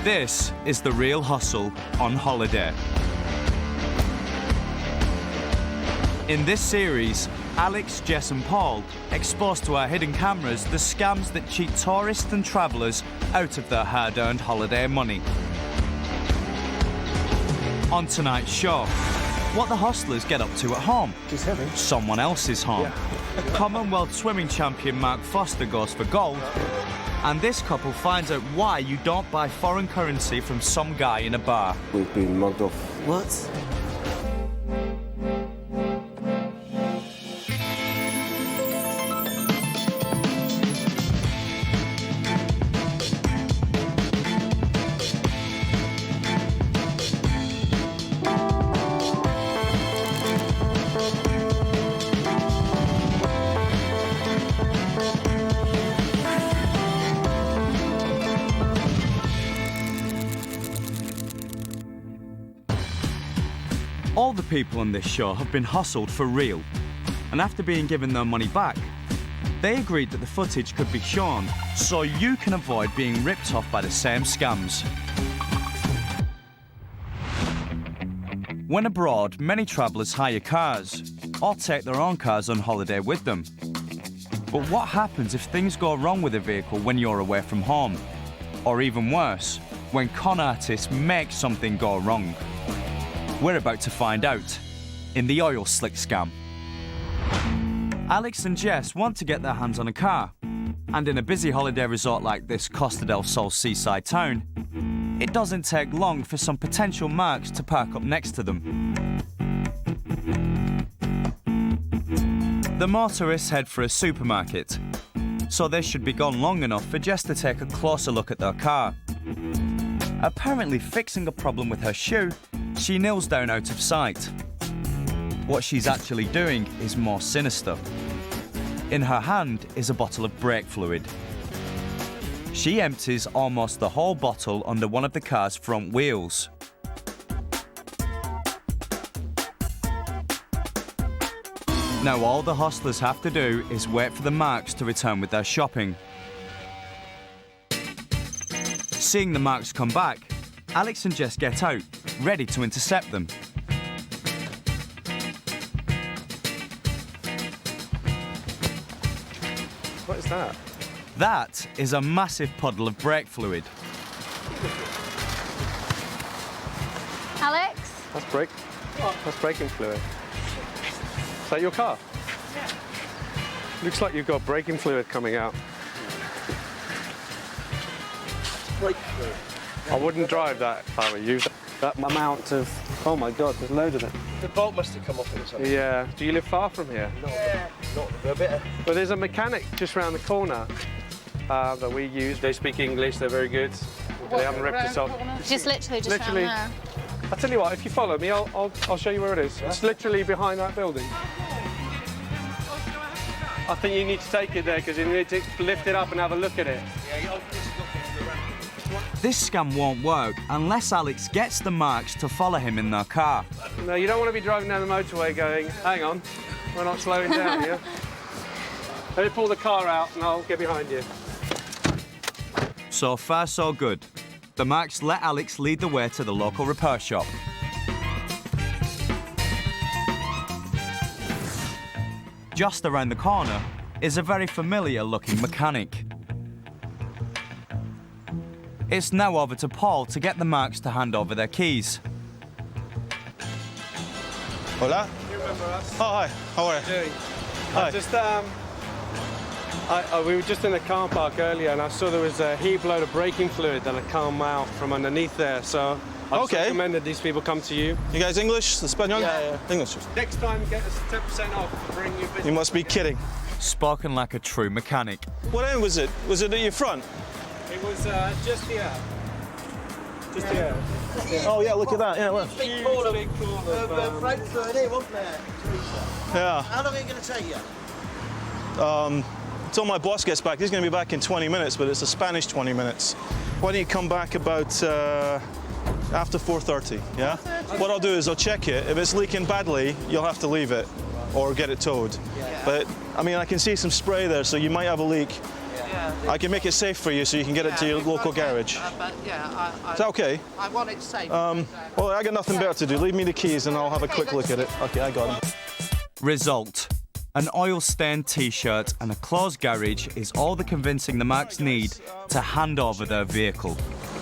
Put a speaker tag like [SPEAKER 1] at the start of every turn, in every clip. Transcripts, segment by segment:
[SPEAKER 1] This is The Real Hustle on holiday. In this series, Alex, Jess and Paul expose to our hidden cameras the scams that cheat tourists and travellers out of their hard-earned holiday money. On tonight's show, what the hustlers get up to at home. Someone else's home. Yeah. Commonwealth swimming champion Mark Foster goes for gold, and this couple finds out why you don't buy foreign currency from some guy in a bar.
[SPEAKER 2] We've been mugged off.
[SPEAKER 3] What?
[SPEAKER 1] All the people on this show have been hustled for real, and after being given their money back, they agreed that the footage could be shown so you can avoid being ripped off by the same scams. When abroad, many travellers hire cars or take their own cars on holiday with them. But what happens if things go wrong with a vehicle when you're away from home? Or even worse, when con artists make something go wrong? We're about to find out in the oil slick scam. Alex and Jess want to get their hands on a car, and in a busy holiday resort like this Costa del Sol seaside town, it doesn't take long for some potential marks to park up next to them. The motorists head for a supermarket, so they should be gone long enough for Jess to take a closer look at their car. Apparently fixing a problem with her shoe, she kneels down out of sight. What she's actually doing is more sinister. In her hand is a bottle of brake fluid. She empties almost the whole bottle under one of the car's front wheels. Now all the hustlers have to do is wait for the marks to return with their shopping. Seeing the marks come back, Alex and Jess get out, ready to intercept them.
[SPEAKER 2] What is that?
[SPEAKER 1] That is a massive puddle of brake fluid.
[SPEAKER 4] Alex?
[SPEAKER 2] That's braking fluid. Is that your car?
[SPEAKER 4] Yeah.
[SPEAKER 2] Looks like you've got braking fluid coming out.
[SPEAKER 3] Brake
[SPEAKER 2] I wouldn't drive that if I were you. That
[SPEAKER 3] amount of... Oh my God, there's loads of it.
[SPEAKER 5] The bolt must have come off or something.
[SPEAKER 2] Yeah. Do you live far from here?
[SPEAKER 5] Not a bit.
[SPEAKER 2] But there's a mechanic just round the corner that we use. They speak English, they're very good. They haven't ripped us off.
[SPEAKER 4] Just literally around there.
[SPEAKER 2] I'll tell you what, if you follow me, I'll show you where it is. It's literally behind that building. I think you need to take it there because you need to lift it up and have a look at it.
[SPEAKER 1] This scam won't work unless Alex gets the marks to follow him in their car.
[SPEAKER 2] No, you don't want to be driving down the motorway going, hang on, we're not slowing down here. Let me pull the car out and I'll get behind you.
[SPEAKER 1] So far, so good. The marks let Alex lead the way to the local repair shop. Just around the corner is a very familiar-looking mechanic. It's now over to Paul to get the marks to hand over their keys.
[SPEAKER 6] Hola.
[SPEAKER 2] You remember us?
[SPEAKER 6] Oh, hi. How are you? Hi.
[SPEAKER 2] We were just in the car park earlier and I saw there was a heap load of braking fluid that had come out from underneath there, so I just recommended these people come to you.
[SPEAKER 6] You guys English? Espanol?
[SPEAKER 2] Yeah.
[SPEAKER 6] English.
[SPEAKER 2] Next time, get us 10% off to bring you business.
[SPEAKER 6] You must be kidding.
[SPEAKER 1] Spoken like a true mechanic.
[SPEAKER 6] What end was it? Was it at your front?
[SPEAKER 2] It was just here. Just here.
[SPEAKER 6] Oh, yeah, look at that. Yeah, look.
[SPEAKER 3] Big pool of brake fluid here, wasn't there, Teresa?
[SPEAKER 6] Yeah.
[SPEAKER 3] How long are you going to take you?
[SPEAKER 6] Until my boss gets back. He's going to be back in 20 minutes, but it's a Spanish 20 minutes. Why don't you come back about after 4:30, yeah? What I'll do is I'll check it. If it's leaking badly, you'll have to leave it or get it towed. Yeah. But, I mean, I can see some spray there, so you might have a leak. I can make it safe for you so you can get it to your local garage.
[SPEAKER 7] But yeah,
[SPEAKER 6] Is that okay?
[SPEAKER 7] I want it safe.
[SPEAKER 6] Well, I got nothing better to do. Leave me the keys and I'll have a quick look at it. Okay, I got them.
[SPEAKER 1] Result: an oil-stained T-shirt and a closed garage is all the convincing the Marks need to hand over their vehicle.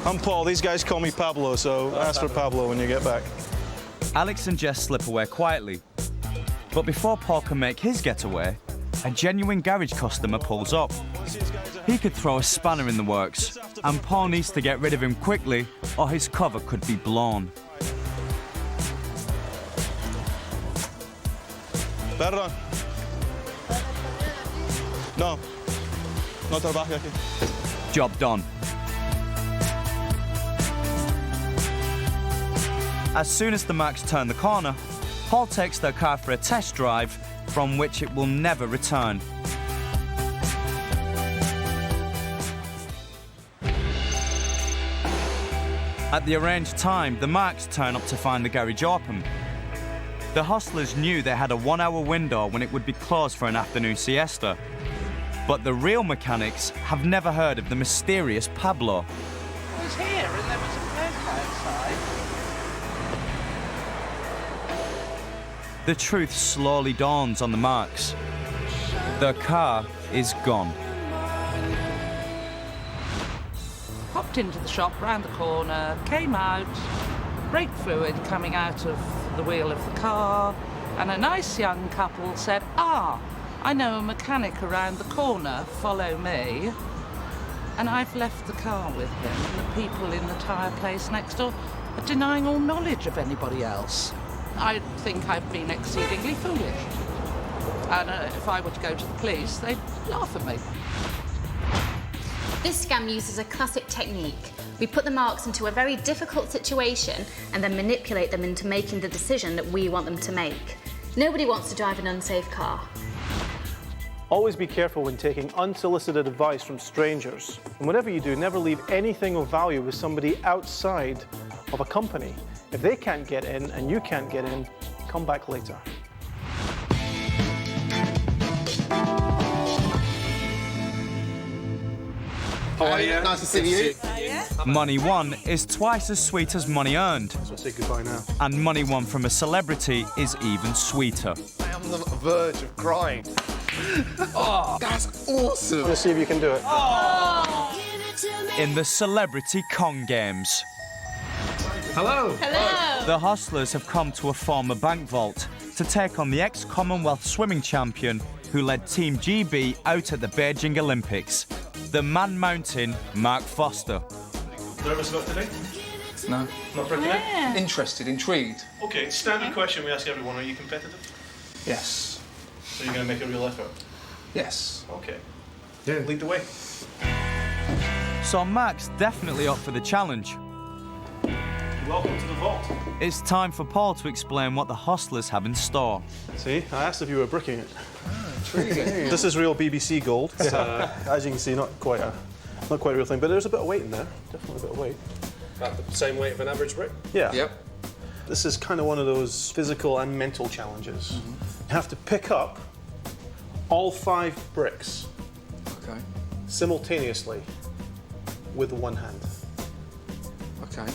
[SPEAKER 6] I'm Paul. These guys call me Pablo, so ask for Pablo when you get back.
[SPEAKER 1] Alex and Jess slip away quietly. But before Paul can make his getaway, a genuine garage customer pulls up. He could throw a spanner in the works, and Paul needs to get rid of him quickly or his cover could be blown.
[SPEAKER 6] Perdón. No. No trabaja aquí.
[SPEAKER 1] Job done. As soon as the Marks turn the corner, Paul takes their car for a test drive from which it will never return. At the arranged time, the Marks turn up to find the garage open. The hustlers knew they had a 1-hour window when it would be closed for an afternoon siesta. But the real mechanics have never heard of the mysterious Pablo.
[SPEAKER 7] I was here and there was a bloke outside.
[SPEAKER 1] The truth slowly dawns on the Marks. Their car is gone.
[SPEAKER 7] Popped into the shop, round the corner, came out, brake fluid coming out of the wheel of the car, and a nice young couple said, I know a mechanic around the corner, follow me. And I've left the car with him, and the people in the tyre place next door are denying all knowledge of anybody else. I think I've been exceedingly foolish. And if I were to go to the police, they'd laugh at me.
[SPEAKER 4] This scam uses a classic technique. We put the Marks into a very difficult situation and then manipulate them into making the decision that we want them to make. Nobody wants to drive an unsafe car.
[SPEAKER 8] Always be careful when taking unsolicited advice from strangers. And whatever you do, never leave anything of value with somebody outside of a company. If they can't get in and you can't get in, come back later.
[SPEAKER 5] How are you? Nice to see you.
[SPEAKER 1] Money won is twice as sweet as money earned.
[SPEAKER 8] So say goodbye now.
[SPEAKER 1] And money won from a celebrity is even sweeter.
[SPEAKER 5] I am on the verge of crying. Oh, that's awesome.
[SPEAKER 8] Let's see if you can do it.
[SPEAKER 1] In the Celebrity Con Games.
[SPEAKER 2] Hello.
[SPEAKER 4] Hello!
[SPEAKER 1] The hustlers have come to a former bank vault to take on the ex-Commonwealth swimming champion who led Team GB out at the Beijing Olympics, the Man Mountain Mark Foster.
[SPEAKER 6] Nervous about today?
[SPEAKER 5] No.
[SPEAKER 6] Not for today?
[SPEAKER 5] Interested, intrigued.
[SPEAKER 6] Okay, standard question we ask everyone. Are you competitive?
[SPEAKER 5] Yes.
[SPEAKER 6] So you're going to make a real effort?
[SPEAKER 5] Yes.
[SPEAKER 6] Okay. Yeah. Lead the way.
[SPEAKER 1] So Mark's definitely up for the challenge.
[SPEAKER 6] Welcome to the vault.
[SPEAKER 1] It's time for Paul to explain what the hustlers have in store.
[SPEAKER 8] See, I asked if you were bricking it.
[SPEAKER 5] Intriguing.
[SPEAKER 8] This is real BBC gold. As you can see, not quite a real thing, but there's a bit of weight in there. Definitely a bit of weight.
[SPEAKER 2] About the same weight of an average brick.
[SPEAKER 8] Yeah.
[SPEAKER 5] Yep.
[SPEAKER 8] This is kind of one of those physical and mental challenges. You have to pick up all 5 bricks
[SPEAKER 5] Okay.
[SPEAKER 8] simultaneously with one hand.
[SPEAKER 5] Okay.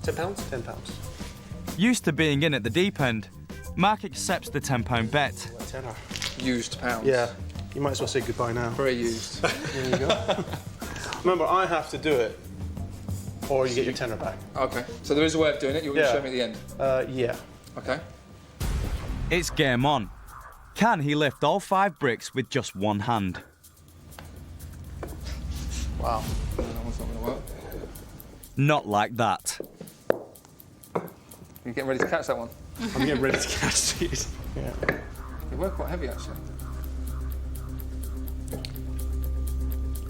[SPEAKER 2] £10?
[SPEAKER 8] £10.
[SPEAKER 1] Used to being in at the deep end, Mark accepts the £10 bet.
[SPEAKER 8] Tenner.
[SPEAKER 5] Used pounds.
[SPEAKER 8] Yeah. You might as well say goodbye now.
[SPEAKER 5] Very used.
[SPEAKER 8] There you go. Remember, I have to do it, or you get your tenner back.
[SPEAKER 5] Okay. So there is a way of doing it. You're going to
[SPEAKER 8] Yeah.
[SPEAKER 5] show me at the end.
[SPEAKER 8] Yeah.
[SPEAKER 5] Okay.
[SPEAKER 1] It's game on. Can he lift all 5 bricks with just one hand?
[SPEAKER 8] Wow.
[SPEAKER 5] That one's not going to work.
[SPEAKER 1] Not like that.
[SPEAKER 5] You're getting ready to catch that one.
[SPEAKER 8] I'm getting ready to catch these. Yeah.
[SPEAKER 5] They were quite heavy, actually.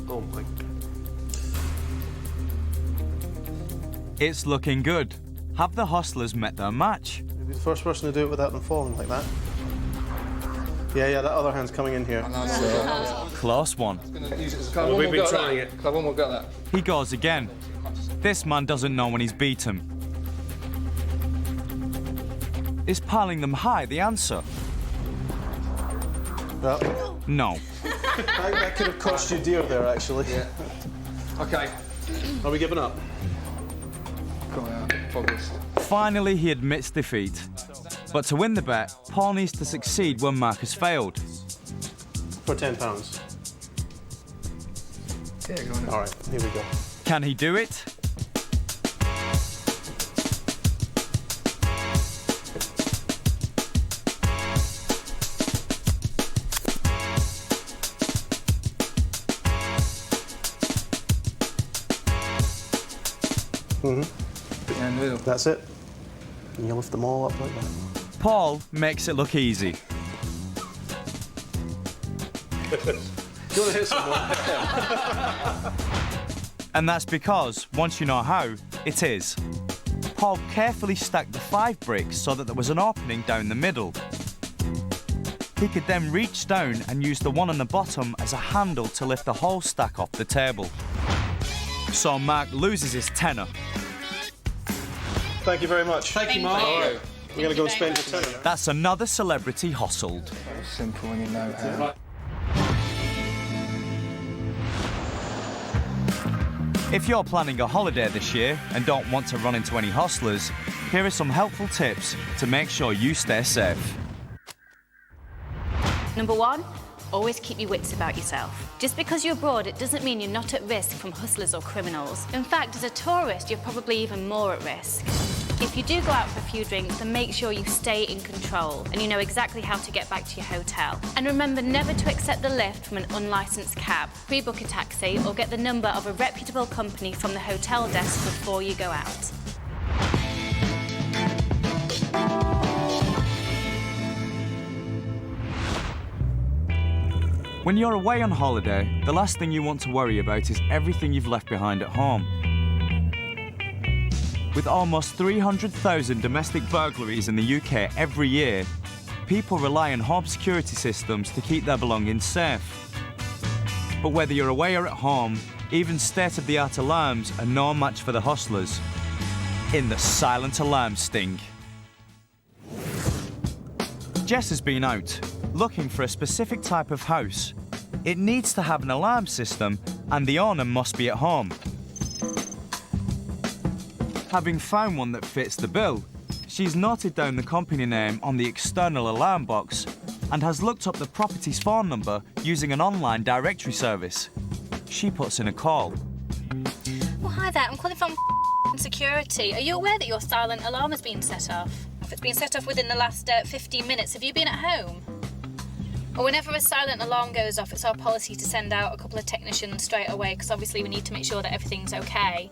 [SPEAKER 2] Oh my.
[SPEAKER 1] It's looking good. Have the hustlers met their match?
[SPEAKER 8] You'll be the first person to do it without them falling like that. Yeah, that other hand's coming in here.
[SPEAKER 5] And that's
[SPEAKER 1] Close one.
[SPEAKER 5] going to use it as a
[SPEAKER 2] Well, we've been trying it.
[SPEAKER 5] Club one will get that.
[SPEAKER 1] He goes again. This man doesn't know when he's beat him. Is piling them high the answer? No.
[SPEAKER 6] That could have cost you dear there, actually.
[SPEAKER 5] Yeah. Okay.
[SPEAKER 6] Are we giving up?
[SPEAKER 5] Go out. Focus.
[SPEAKER 1] Finally, he admits defeat. But to win the bet, Paul needs to succeed when Mark has failed.
[SPEAKER 8] For £10.
[SPEAKER 5] Yeah, go on.
[SPEAKER 8] All right, here we go.
[SPEAKER 1] Can he do it?
[SPEAKER 5] And wheel.
[SPEAKER 8] That's it. And you lift them all up like that.
[SPEAKER 1] Paul makes it look easy.
[SPEAKER 8] You want to hit someone?
[SPEAKER 1] And that's because, once you know how, it is. Paul carefully stacked the 5 bricks so that there was an opening down the middle. He could then reach down and use the one on the bottom as a handle to lift the whole stack off the table. So Mark loses his tenner.
[SPEAKER 8] Thank you very much.
[SPEAKER 2] Thank you, Mark.
[SPEAKER 8] All right, we're going to go and spend your tenner.
[SPEAKER 1] That's another celebrity hustled.
[SPEAKER 5] Simple when you know how.
[SPEAKER 1] If you're planning a holiday this year and don't want to run into any hustlers, here are some helpful tips to make sure you stay safe.
[SPEAKER 4] Number 1, always keep your wits about yourself. Just because you're abroad, it doesn't mean you're not at risk from hustlers or criminals. In fact, as a tourist, you're probably even more at risk. If you do go out for a few drinks, then make sure you stay in control and you know exactly how to get back to your hotel. And remember never to accept the lift from an unlicensed cab. Pre-book a taxi or get the number of a reputable company from the hotel desk before you go out.
[SPEAKER 1] When you're away on holiday, the last thing you want to worry about is everything you've left behind at home. With almost 300,000 domestic burglaries in the UK every year, people rely on home security systems to keep their belongings safe. But whether you're away or at home, even state-of-the-art alarms are no match for the hustlers. In the silent alarm sting. Jess has been out, looking for a specific type of house. It needs to have an alarm system and the owner must be at home. Having found one that fits the bill, she's noted down the company name on the external alarm box and has looked up the property's phone number using an online directory service. She puts in a call.
[SPEAKER 4] Well, hi there, I'm calling from security. Are you aware that your silent alarm has been set off? If it's been set off within the last 15 minutes, have you been at home? Or whenever a silent alarm goes off, it's our policy to send out a couple of technicians straight away because obviously we need to make sure that everything's okay.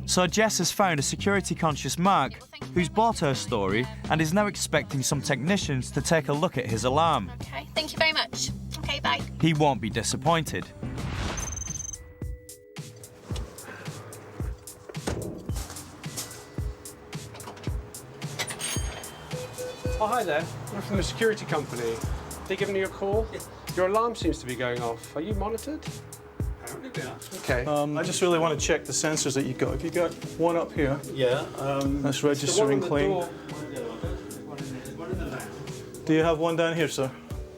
[SPEAKER 1] So Jess has found a security-conscious Mark who's bought her story and is now expecting some technicians to take a look at his alarm.
[SPEAKER 4] Okay, thank you very much. Okay, bye.
[SPEAKER 1] He won't be disappointed.
[SPEAKER 2] Oh, hi there. I'm from the security company. They giving you a call? Yes. Your alarm seems to be going off. Are you monitored?
[SPEAKER 9] Apparently we are.
[SPEAKER 2] Okay.
[SPEAKER 6] I just really want to check the sensors that you've got. Have you got one up here?
[SPEAKER 9] Yeah.
[SPEAKER 6] That's registering clean.
[SPEAKER 9] One in the lounge.
[SPEAKER 6] Do you have one down here, sir?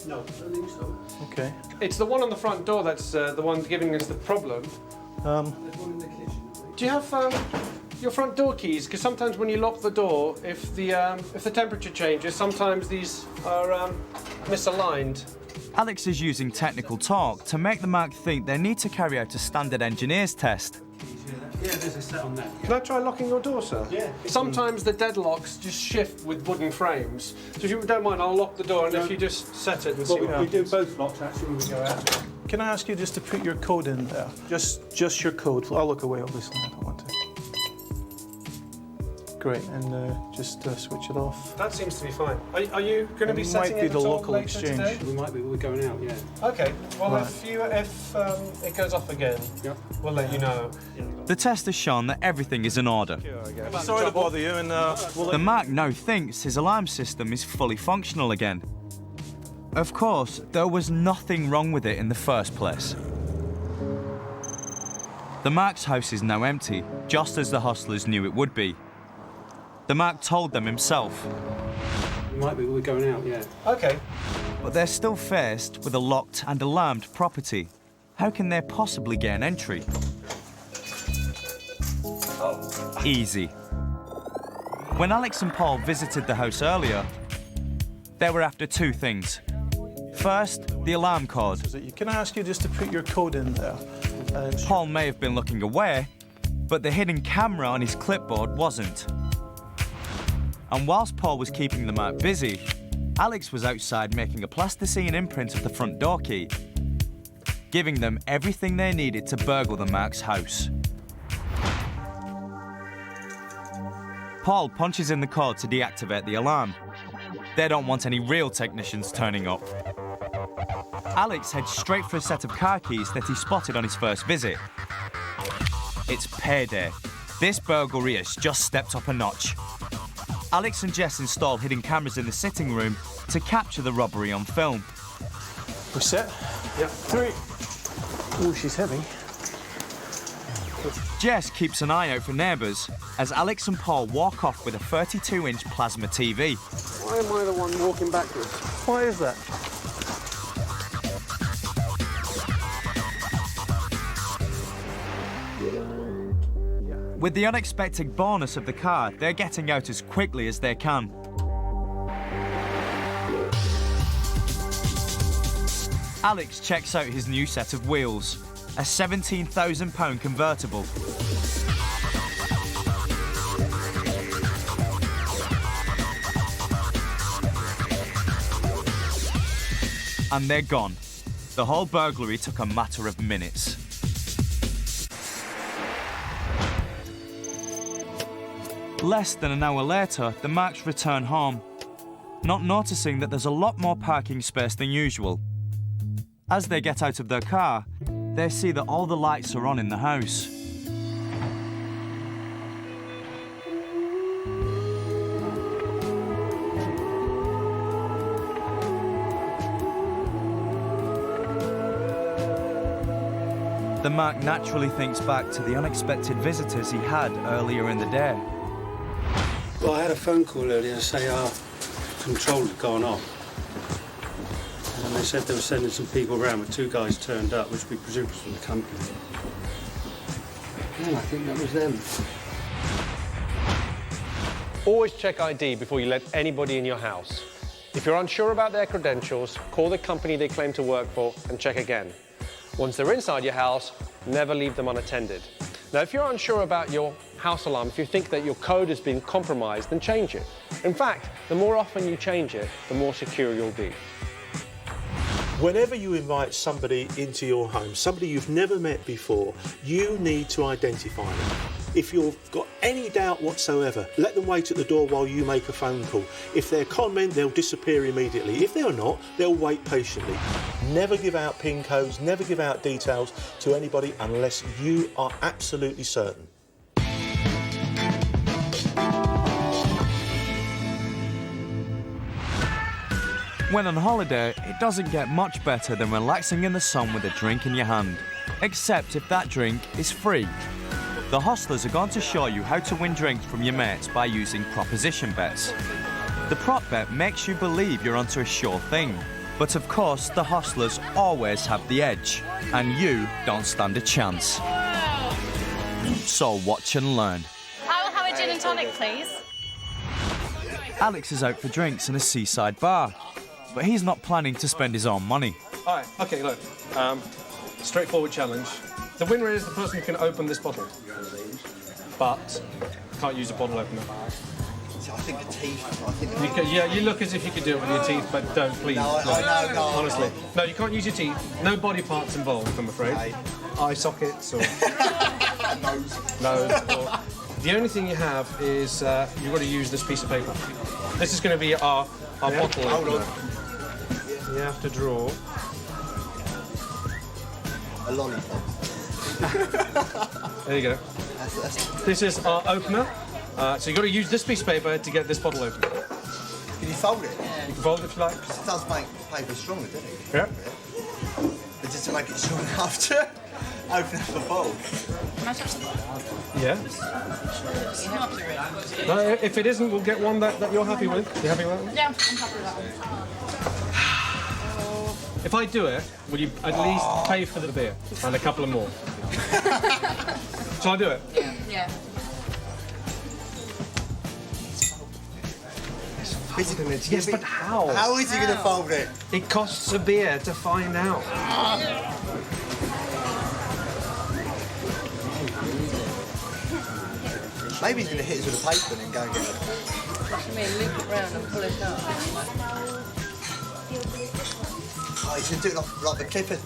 [SPEAKER 9] No, I don't think so.
[SPEAKER 6] Okay.
[SPEAKER 2] It's the one on the front door that's the one giving us the problem.
[SPEAKER 9] There's one in the kitchen.
[SPEAKER 2] Do you have your front door keys? Because sometimes when you lock the door, if the temperature changes, sometimes these are misaligned.
[SPEAKER 1] Alex is using technical talk to make the Mark think they need to carry out a standard engineer's test.
[SPEAKER 9] Yeah, there's a set on that.
[SPEAKER 2] Can I try locking your door, sir?
[SPEAKER 9] Yeah.
[SPEAKER 2] Sometimes the deadlocks just shift with wooden frames. So if you don't mind, I'll lock the door, and if you just set it, we'll see what
[SPEAKER 9] We
[SPEAKER 2] happens.
[SPEAKER 9] do both locks actually when we go out.
[SPEAKER 6] Can I ask you just to put your code in there? Just your code. I'll look away, obviously. I don't want to. Great, and just switch it off.
[SPEAKER 2] That seems to be fine. Are you going to be
[SPEAKER 6] It
[SPEAKER 2] setting
[SPEAKER 6] might be
[SPEAKER 2] it
[SPEAKER 6] the
[SPEAKER 2] at all
[SPEAKER 6] local
[SPEAKER 2] later
[SPEAKER 6] exchange.
[SPEAKER 2] today?
[SPEAKER 9] We might be, we're going out, yeah.
[SPEAKER 2] Okay. Well,
[SPEAKER 6] Right.
[SPEAKER 2] if it goes off again,
[SPEAKER 9] Yep.
[SPEAKER 2] we'll let you know.
[SPEAKER 1] The test has shown that everything is in order.
[SPEAKER 6] Sorry to bother you, and
[SPEAKER 1] The Mark now thinks his alarm system is fully functional again. Of course, there was nothing wrong with it in the first place. The Mark's house is now empty, just as the hustlers knew it would be. The Mark told them himself.
[SPEAKER 9] We might be, we're going out, yeah.
[SPEAKER 2] Okay.
[SPEAKER 1] but they're still faced with a locked and alarmed property. How can they possibly gain entry? Easy. When Alex and Paul visited the house earlier, they were after two things. First, the alarm code.
[SPEAKER 8] Can I ask you just to put your code in there?
[SPEAKER 1] Paul may have been looking away, but the hidden camera on his clipboard wasn't. And whilst Paul was keeping the Mark busy, Alex was outside making a plasticine imprint of the front door key, giving them everything they needed to burgle the Mark's house. Paul punches in the code to deactivate the alarm. They don't want any real technicians turning up. Alex heads straight for a set of car keys that he spotted on his first visit. It's payday. This burglary has just stepped up a notch. Alex and Jess install hidden cameras in the sitting room to capture the robbery on film.
[SPEAKER 8] We're set?
[SPEAKER 9] Yep.
[SPEAKER 8] 3. Oh, she's heavy.
[SPEAKER 1] Jess keeps an eye out for neighbours as Alex and Paul walk off with a 32-inch plasma TV.
[SPEAKER 2] Why am I the one walking backwards?
[SPEAKER 8] Why is that?
[SPEAKER 1] With the unexpected bonus of the car, they're getting out as quickly as they can. Alex checks out his new set of wheels, a £17,000 convertible. And they're gone. The whole burglary took a matter of minutes. Less than an hour later, the Marks return home, not noticing that there's a lot more parking space than usual. As they get out of their car, they see that all the lights are on in the house. The Mark naturally thinks back to the unexpected visitors he had earlier in the day.
[SPEAKER 9] Well, I had a phone call earlier to say our control had gone off. And they said they were sending some people around, but 2 guys turned up, which we presume was from the company. Yeah, I think that was them.
[SPEAKER 2] Always check ID before you let anybody in your house. If you're unsure about their credentials, call the company they claim to work for and check again. Once they're inside your house, never leave them unattended. Now, if you're unsure about your house alarm, if you think that your code has been compromised, then change it. In fact, the more often you change it, the more secure you'll be.
[SPEAKER 10] Whenever you invite somebody into your home, somebody you've never met before, you need to identify them. If you've got any doubt whatsoever, let them wait at the door while you make a phone call. If they're con men, they'll disappear immediately. If they're not, they'll wait patiently. Never give out PIN codes, never give out details to anybody unless you are absolutely certain.
[SPEAKER 1] When on holiday, it doesn't get much better than relaxing in the sun with a drink in your hand. Except if that drink is free. The hustlers are going to show you how to win drinks from your mates by using proposition bets. The prop bet makes you believe you're onto a sure thing. But of course, the hustlers always have the edge, and you don't stand a chance. So watch and learn.
[SPEAKER 4] I will have a gin and tonic, please.
[SPEAKER 1] Alex is out for drinks in a seaside bar, but he's not planning to spend his own money.
[SPEAKER 2] All right, okay, look. Straightforward challenge. The winner is the person who can open this bottle. But can't use a bottle opener.
[SPEAKER 3] I think the teeth.
[SPEAKER 2] You can, yeah, you look as if you could do it with your teeth, but don't, please.
[SPEAKER 3] No, no.
[SPEAKER 2] Honestly. No, you can't use your teeth. No body parts involved, I'm afraid.
[SPEAKER 3] Okay.
[SPEAKER 2] Eye sockets or... Nose. Or... The only thing you have is you've got to use this piece of paper. This is going to be our bottle opener. You have to draw...
[SPEAKER 3] A lollipop.
[SPEAKER 2] There you go. This is our opener. So you've got to use this piece of paper to get this bottle open.
[SPEAKER 3] Can you fold it?
[SPEAKER 2] You can fold it if you like.
[SPEAKER 3] It does make paper stronger, doesn't it?
[SPEAKER 2] Yeah.
[SPEAKER 3] But just to make it strong enough to open up a bottle.
[SPEAKER 2] Yeah. No, if it isn't, we'll get one that you're happy with. You happy with that one?
[SPEAKER 4] Yeah, I'm happy with that one.
[SPEAKER 2] If I do it, will you at least pay for the beer and a couple of more? Shall I do it?
[SPEAKER 11] Yeah.
[SPEAKER 2] Yes, but how?
[SPEAKER 3] How is he going to fold it?
[SPEAKER 2] It costs a beer to find out.
[SPEAKER 3] Maybe he's going to hit us with a paper and then go and get it.
[SPEAKER 11] I mean, loop it round and pull it up.
[SPEAKER 3] Oh, he's going to do it like the clippers.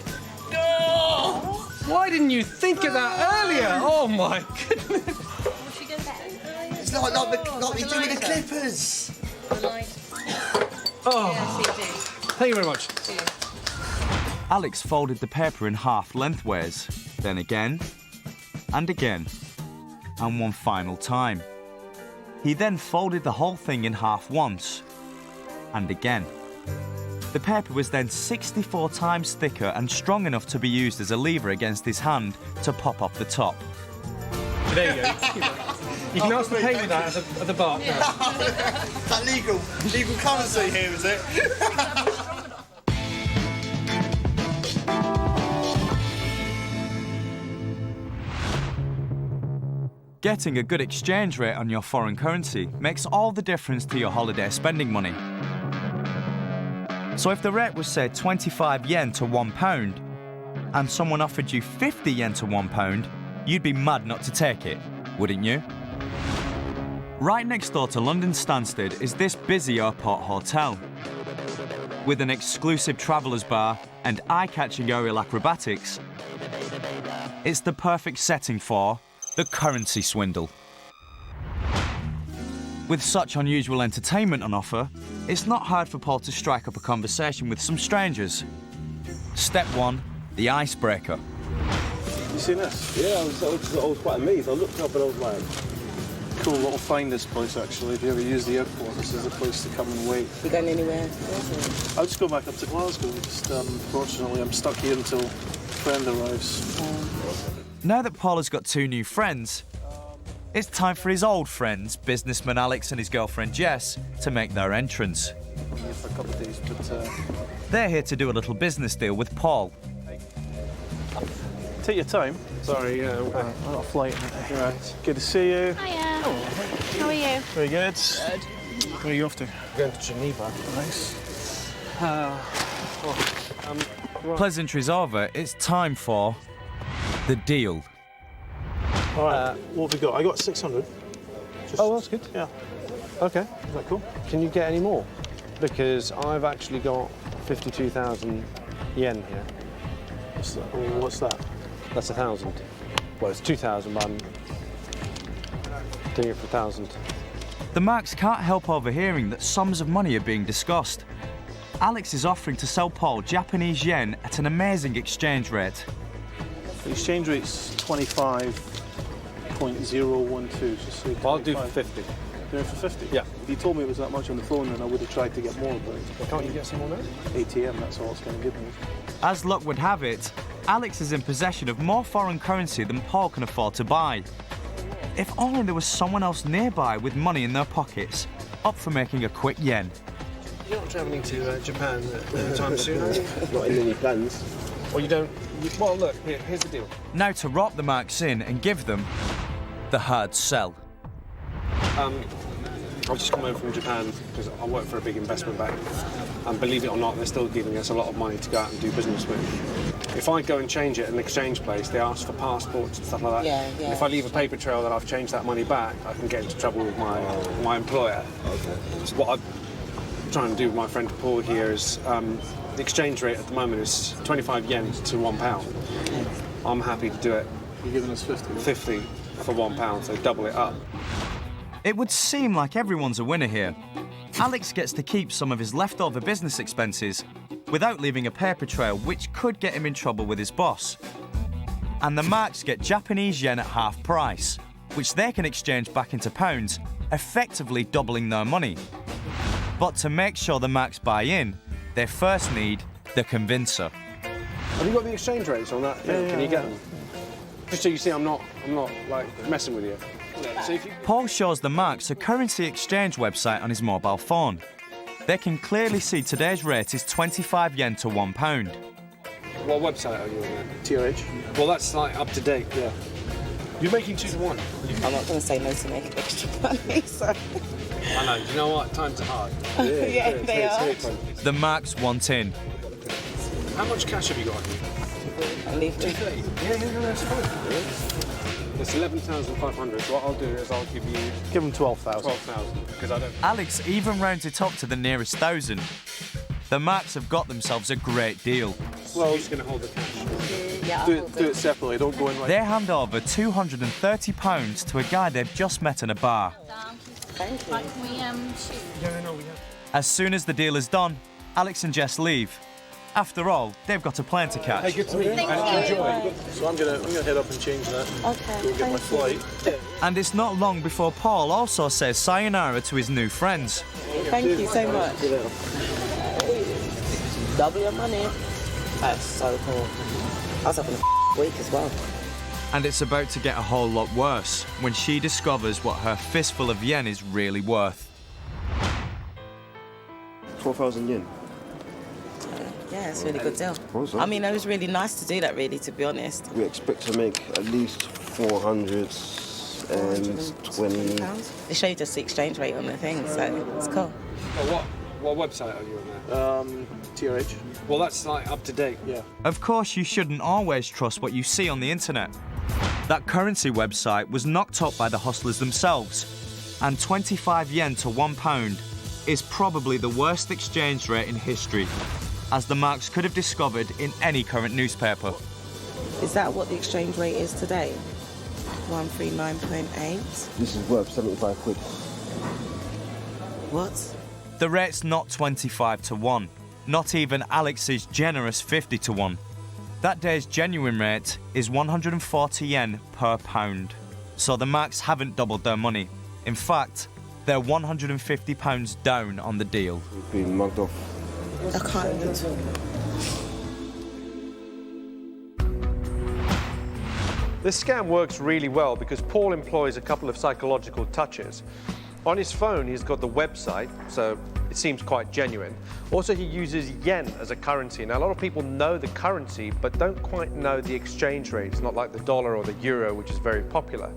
[SPEAKER 2] Why didn't you think of that earlier? Oh my goodness.
[SPEAKER 3] It's like we do with the clippers.
[SPEAKER 2] Oh. Thank you very much.
[SPEAKER 1] Alex folded the paper in half lengthways, then again, and again, and one final time. He then folded the whole thing in half once, and again. The paper was then 64 times thicker and strong enough to be used as a lever against his hand to pop off the top.
[SPEAKER 2] There you go. You can ask to pay with that at the bar. No.
[SPEAKER 3] Is that legal currency here, is it?
[SPEAKER 1] Getting a good exchange rate on your foreign currency makes all the difference to your holiday spending money. So if the rate was, say, 25 yen to £1, and someone offered you 50 yen to £1, you'd be mad not to take it, wouldn't you? Right next door to London Stansted is this busy airport hotel. With an exclusive travellers bar and eye-catching aerial acrobatics, it's the perfect setting for the currency swindle. With such unusual entertainment on offer, it's not hard for Paul to strike up a conversation with some strangers. Step 1, the icebreaker.
[SPEAKER 6] You seen this? Yeah, I was quite amazed. I looked up and I was like, cool little find this place actually. If you ever use the airport, this is a place to come and wait.
[SPEAKER 11] You going anywhere?
[SPEAKER 6] I'll just go back up to Glasgow. Just fortunately, I'm stuck here until a friend arrives.
[SPEAKER 1] Now that Paul has got 2 new friends, it's time for his old friends, businessman Alex and his girlfriend Jess, to make their entrance.
[SPEAKER 6] I'm here for a couple of days, but
[SPEAKER 1] they're here to do a little business deal with Paul.
[SPEAKER 8] Take your time.
[SPEAKER 2] Sorry, yeah.
[SPEAKER 8] I've got a flight. Right. Good to see you.
[SPEAKER 4] Hiya. How are you?
[SPEAKER 8] Very good.
[SPEAKER 11] Good.
[SPEAKER 8] Where are you off to?
[SPEAKER 2] Going to Geneva.
[SPEAKER 8] Nice.
[SPEAKER 1] Pleasantries over, it's time for the deal.
[SPEAKER 8] All right, what have we got? I got 600.
[SPEAKER 2] Oh, that's good.
[SPEAKER 8] Yeah.
[SPEAKER 2] Okay.
[SPEAKER 8] Is that cool?
[SPEAKER 2] Can you get any more? Because I've actually got 52,000 yen here.
[SPEAKER 8] What's that?
[SPEAKER 2] That's 1,000. Well, it's 2,000, but I'm doing it for 1,000.
[SPEAKER 1] The Marks can't help overhearing that sums of money are being discussed. Alex is offering to sell Paul Japanese yen at an amazing exchange rate.
[SPEAKER 6] the exchange rate's 25.012. So
[SPEAKER 2] I'll do for 50.
[SPEAKER 6] Do it for 50?
[SPEAKER 2] Yeah.
[SPEAKER 6] If you told me it was that much on the phone, then I would have tried to get more, but
[SPEAKER 2] Can't you get some more now?
[SPEAKER 6] ATM, that's all it's going to give me.
[SPEAKER 1] As luck would have it, Alex is in possession of more foreign currency than Paul can afford to buy. If only there was someone else nearby with money in their pockets, up for making a quick yen.
[SPEAKER 2] You're not travelling to Japan anytime soon, are you?
[SPEAKER 6] Not in any plans.
[SPEAKER 2] Or you don't... Well, look, here's the deal.
[SPEAKER 1] Now to rope the Marks in and give them the hard sell.
[SPEAKER 2] I've just come home from Japan because I work for a big investment bank, and believe it or not, they're still giving us a lot of money to go out and do business with. If I go and change it at an exchange place, they ask for passports and stuff like that.
[SPEAKER 11] Yeah.
[SPEAKER 2] And if I leave a paper trail that I've changed that money back, I can get into trouble with my employer. Okay. So what I'm trying to do with my friend Paul here is the exchange rate at the moment is 25 yen to £1. I'm happy to do it.
[SPEAKER 6] You're giving us 50?
[SPEAKER 2] 50 for £1, so double it up.
[SPEAKER 1] It would seem like everyone's a winner here. Alex gets to keep some of his leftover business expenses without leaving a paper trail which could get him in trouble with his boss. And the Marks get Japanese yen at half price, which they can exchange back into pounds, effectively doubling their money. But to make sure the Marks buy in, they first need the convincer.
[SPEAKER 2] Have you got the exchange rates on that thing? Can you get them? Just so you see I'm not like messing with you. So if you...
[SPEAKER 1] Paul shows the Marks a currency exchange website on his mobile phone. they can clearly see today's rate is 25 yen to £1.
[SPEAKER 2] What website are you on then?
[SPEAKER 8] TRH.
[SPEAKER 2] Well, that's like up to date.
[SPEAKER 8] Yeah.
[SPEAKER 2] You're making 2 to 1.
[SPEAKER 11] I'm not going to say no to make extra money, so...
[SPEAKER 2] I know, you know what? Times are hard.
[SPEAKER 11] Yeah, they are.
[SPEAKER 1] The Marks want in.
[SPEAKER 2] How much cash have you got on you?
[SPEAKER 11] I'll leave it.
[SPEAKER 2] Yeah, that's fine. It's 11,500. So what I'll do is I'll give you...
[SPEAKER 8] Give them 12,000.
[SPEAKER 2] 12,000, because I don't...
[SPEAKER 1] Alex even rounds it up to the nearest 1,000. The Marks have got themselves a great deal.
[SPEAKER 2] Well, who's going to hold the cash?
[SPEAKER 11] Yeah,
[SPEAKER 8] Do it separately, don't go in right.
[SPEAKER 1] They hand over £230 to a guy they've just met in a bar.
[SPEAKER 11] Thank you.
[SPEAKER 4] Right, can we shoot?
[SPEAKER 2] No, we have...
[SPEAKER 1] As soon as the deal is done, Alex and Jess leave. After all, they've got a plane to catch.
[SPEAKER 2] Hey, good to meet you.
[SPEAKER 4] Thank you.
[SPEAKER 2] Enjoy.
[SPEAKER 8] So I'm gonna head up and change that.
[SPEAKER 11] Okay,
[SPEAKER 8] Go get my flight.
[SPEAKER 1] And it's not long before Paul also says sayonara to his new friends.
[SPEAKER 11] Thank you so much. Double your money. That's so cool. I was having a week as well.
[SPEAKER 1] And it's about to get a whole lot worse when she discovers what her fistful of yen is really worth.
[SPEAKER 12] 12,000 yen.
[SPEAKER 11] Yeah, it's a really good deal. I mean, it was really nice to do that, really, to be honest.
[SPEAKER 12] We expect to make at least 420.
[SPEAKER 11] They showed us the exchange rate on the thing, so it's cool.
[SPEAKER 2] Oh, what website are you on there?
[SPEAKER 8] TRH.
[SPEAKER 2] Well, that's like up to date.
[SPEAKER 8] Yeah.
[SPEAKER 1] Of course, you shouldn't always trust what you see on the internet. That currency website was knocked up by the hustlers themselves, and 25 yen to £1 is probably the worst exchange rate in history, as the Marks could have discovered in any current newspaper.
[SPEAKER 11] Is that what the exchange rate is today? 139.8?
[SPEAKER 12] This is worth 75 quid.
[SPEAKER 11] What?
[SPEAKER 1] The rate's not 25 to 1, not even Alex's generous 50 to 1. That day's genuine rate is 140 yen per pound. So the Marks haven't doubled their money. In fact, they're £150 down on the deal.
[SPEAKER 12] We've been mugged off.
[SPEAKER 11] I can't even talk.
[SPEAKER 2] This scam works really well because Paul employs a couple of psychological touches. On his phone, he's got the website, so it seems quite genuine. Also, he uses yen as a currency. Now, a lot of people know the currency, but don't quite know the exchange rates, not like the dollar or the euro, which is very popular.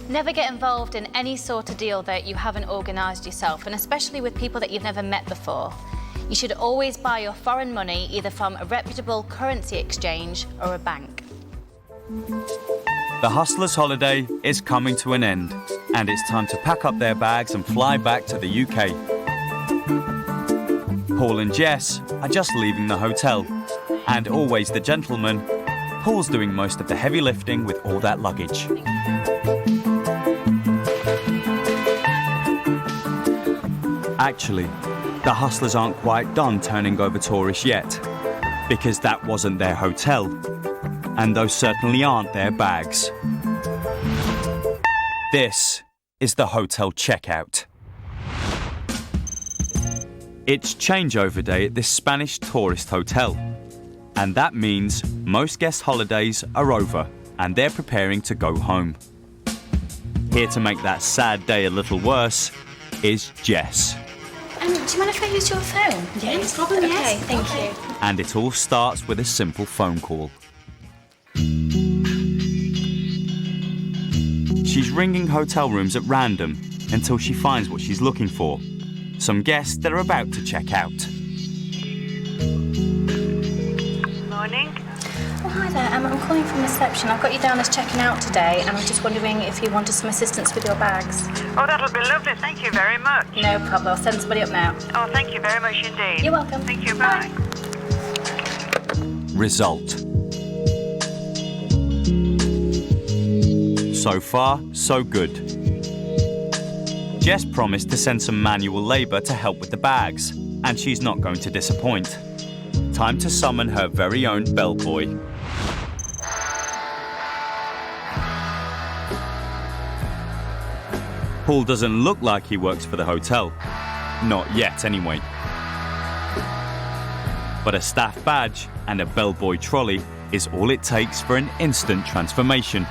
[SPEAKER 4] Never get involved in any sort of deal that you haven't organised yourself, and especially with people that you've never met before. You should always buy your foreign money either from a reputable currency exchange or a bank.
[SPEAKER 1] The hustler's holiday is coming to an end, and it's time to pack up their bags and fly back to the UK. Paul and Jess are just leaving the hotel, and always the gentleman, Paul's doing most of the heavy lifting with all that luggage. Actually, the hustlers aren't quite done turning over tourists yet, because that wasn't their hotel, and those certainly aren't their bags. This is the hotel checkout. It's changeover day at this Spanish tourist hotel, and that means most guest holidays are over and they're preparing to go home. Here to make that sad day a little worse is Jess.
[SPEAKER 4] Do you mind if I use your phone?
[SPEAKER 13] Yeah, no problem, yes.
[SPEAKER 4] Okay, thank you.
[SPEAKER 1] And it all starts with a simple phone call. She's ringing hotel rooms at random until she finds what she's looking for. Some guests that are about to check out.
[SPEAKER 13] Morning.
[SPEAKER 4] Oh, hi there. I'm calling from reception. I've got you down as checking out today, and I'm just wondering if you wanted some assistance with your bags.
[SPEAKER 13] Oh, that'll be lovely. Thank you very much.
[SPEAKER 4] No problem. I'll send somebody up now.
[SPEAKER 13] Oh, thank you very much indeed.
[SPEAKER 4] You're welcome.
[SPEAKER 13] Thank you. Bye.
[SPEAKER 1] Result. So far, so good. Jess promised to send some manual labour to help with the bags, and she's not going to disappoint. Time to summon her very own bellboy. Paul doesn't look like he works for the hotel. Not yet, anyway. But a staff badge and a bellboy trolley is all it takes for an instant transformation.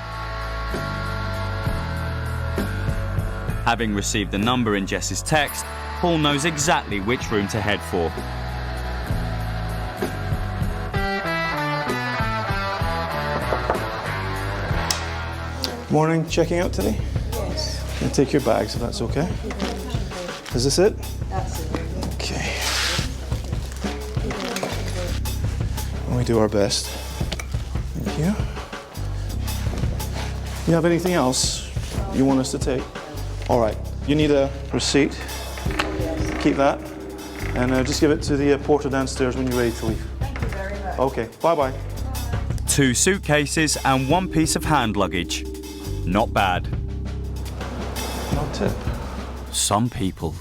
[SPEAKER 1] Having received the number in Jess's text, Paul knows exactly which room to head for.
[SPEAKER 6] Morning, checking out today?
[SPEAKER 14] Yes.
[SPEAKER 6] Can I take your bags if that's okay? Is this it?
[SPEAKER 14] That's it.
[SPEAKER 6] Okay. We do our best. Thank you. You have anything else you want us to take? All right. You need a receipt. Keep that. And just give it to the porter downstairs when you're ready to leave.
[SPEAKER 14] Thank you very much.
[SPEAKER 6] Okay. Bye-bye.
[SPEAKER 1] 2 suitcases and 1 piece of hand luggage. Not bad.
[SPEAKER 6] No tip.
[SPEAKER 1] Some people.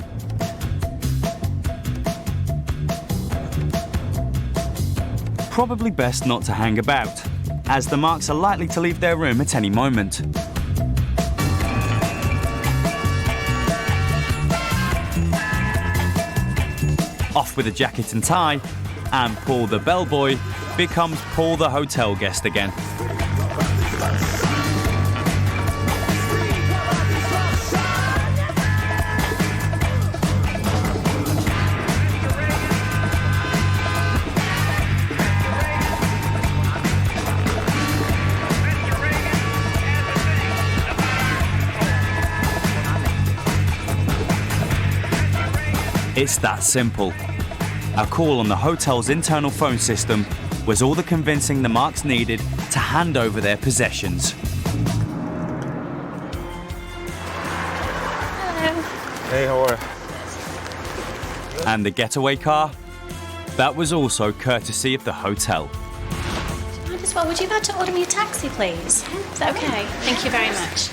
[SPEAKER 1] Probably best not to hang about, as the Marks are likely to leave their room at any moment. Off with a jacket and tie, and Paul the bellboy becomes Paul the hotel guest again. It's that simple. A call on the hotel's internal phone system was all the convincing the Marks needed to hand over their possessions.
[SPEAKER 4] Hello.
[SPEAKER 6] Hey, how are you?
[SPEAKER 1] And the getaway car? That was also courtesy of the hotel.
[SPEAKER 4] Might as well. Would you like to order me a taxi, please? Is that okay? Thank you very much.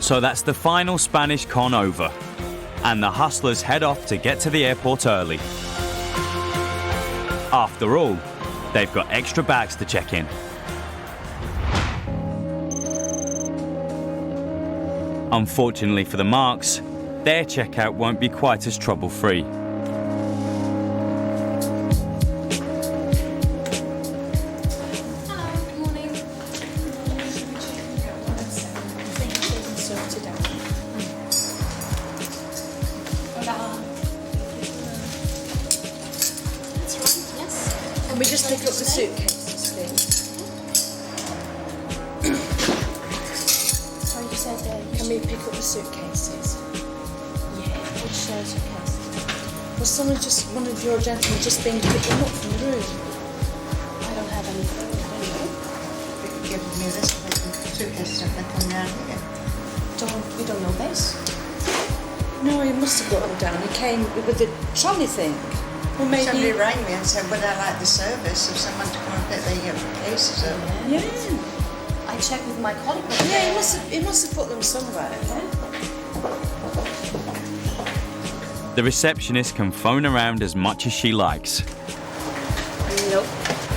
[SPEAKER 1] So that's the final Spanish con over. And the hustlers head off to get to the airport early. After all, they've got extra bags to check in. Unfortunately for the Marks, their checkout won't be quite as trouble-free.
[SPEAKER 14] Can we just pick up the suitcases, please?
[SPEAKER 4] Sorry, you said
[SPEAKER 14] Can we pick up the suitcases? Yeah, which suitcases? Well, one of your gentlemen just been to pick them up from the room.
[SPEAKER 4] I don't have anything.
[SPEAKER 14] You could give me this suitcase if they come down here.
[SPEAKER 4] We don't know this.
[SPEAKER 14] No, he must have got them down. He came with the trolley thing. Well, maybe
[SPEAKER 15] somebody rang me and said, would I like the service of someone to come and pick the cases up?
[SPEAKER 14] Yeah.
[SPEAKER 4] I checked with my colleague.
[SPEAKER 14] Yeah, he must have put them somewhere.
[SPEAKER 1] The receptionist can phone around as much as she likes.
[SPEAKER 4] Nope.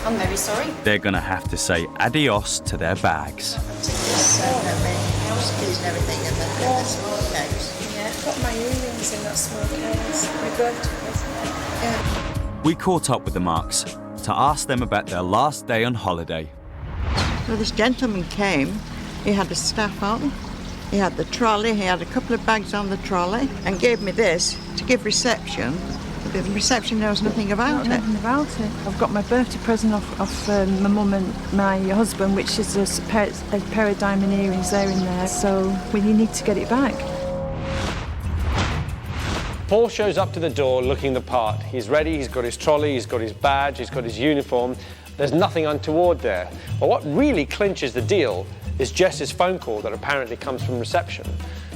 [SPEAKER 4] I'm very sorry.
[SPEAKER 1] They're gonna have to say adios to their bags.
[SPEAKER 15] House keys and everything in the small case.
[SPEAKER 14] Yeah, I've got my earrings in that small case. My birthday present. Yeah.
[SPEAKER 1] We caught up with the Marks to ask them about their last day on holiday.
[SPEAKER 15] Well, this gentleman came, he had the staff on, he had the trolley, he had a couple of bags on the trolley, and gave me this to give reception. The reception knows nothing about it.
[SPEAKER 16] Nothing about it. I've got my birthday present off my mum and my husband, which is a pair of diamond earrings there in there, so we need to get it back.
[SPEAKER 2] Paul shows up to the door looking the part. He's ready, he's got his trolley, he's got his badge, he's got his uniform. There's nothing untoward there. But what really clinches the deal is Jess's phone call that apparently comes from reception.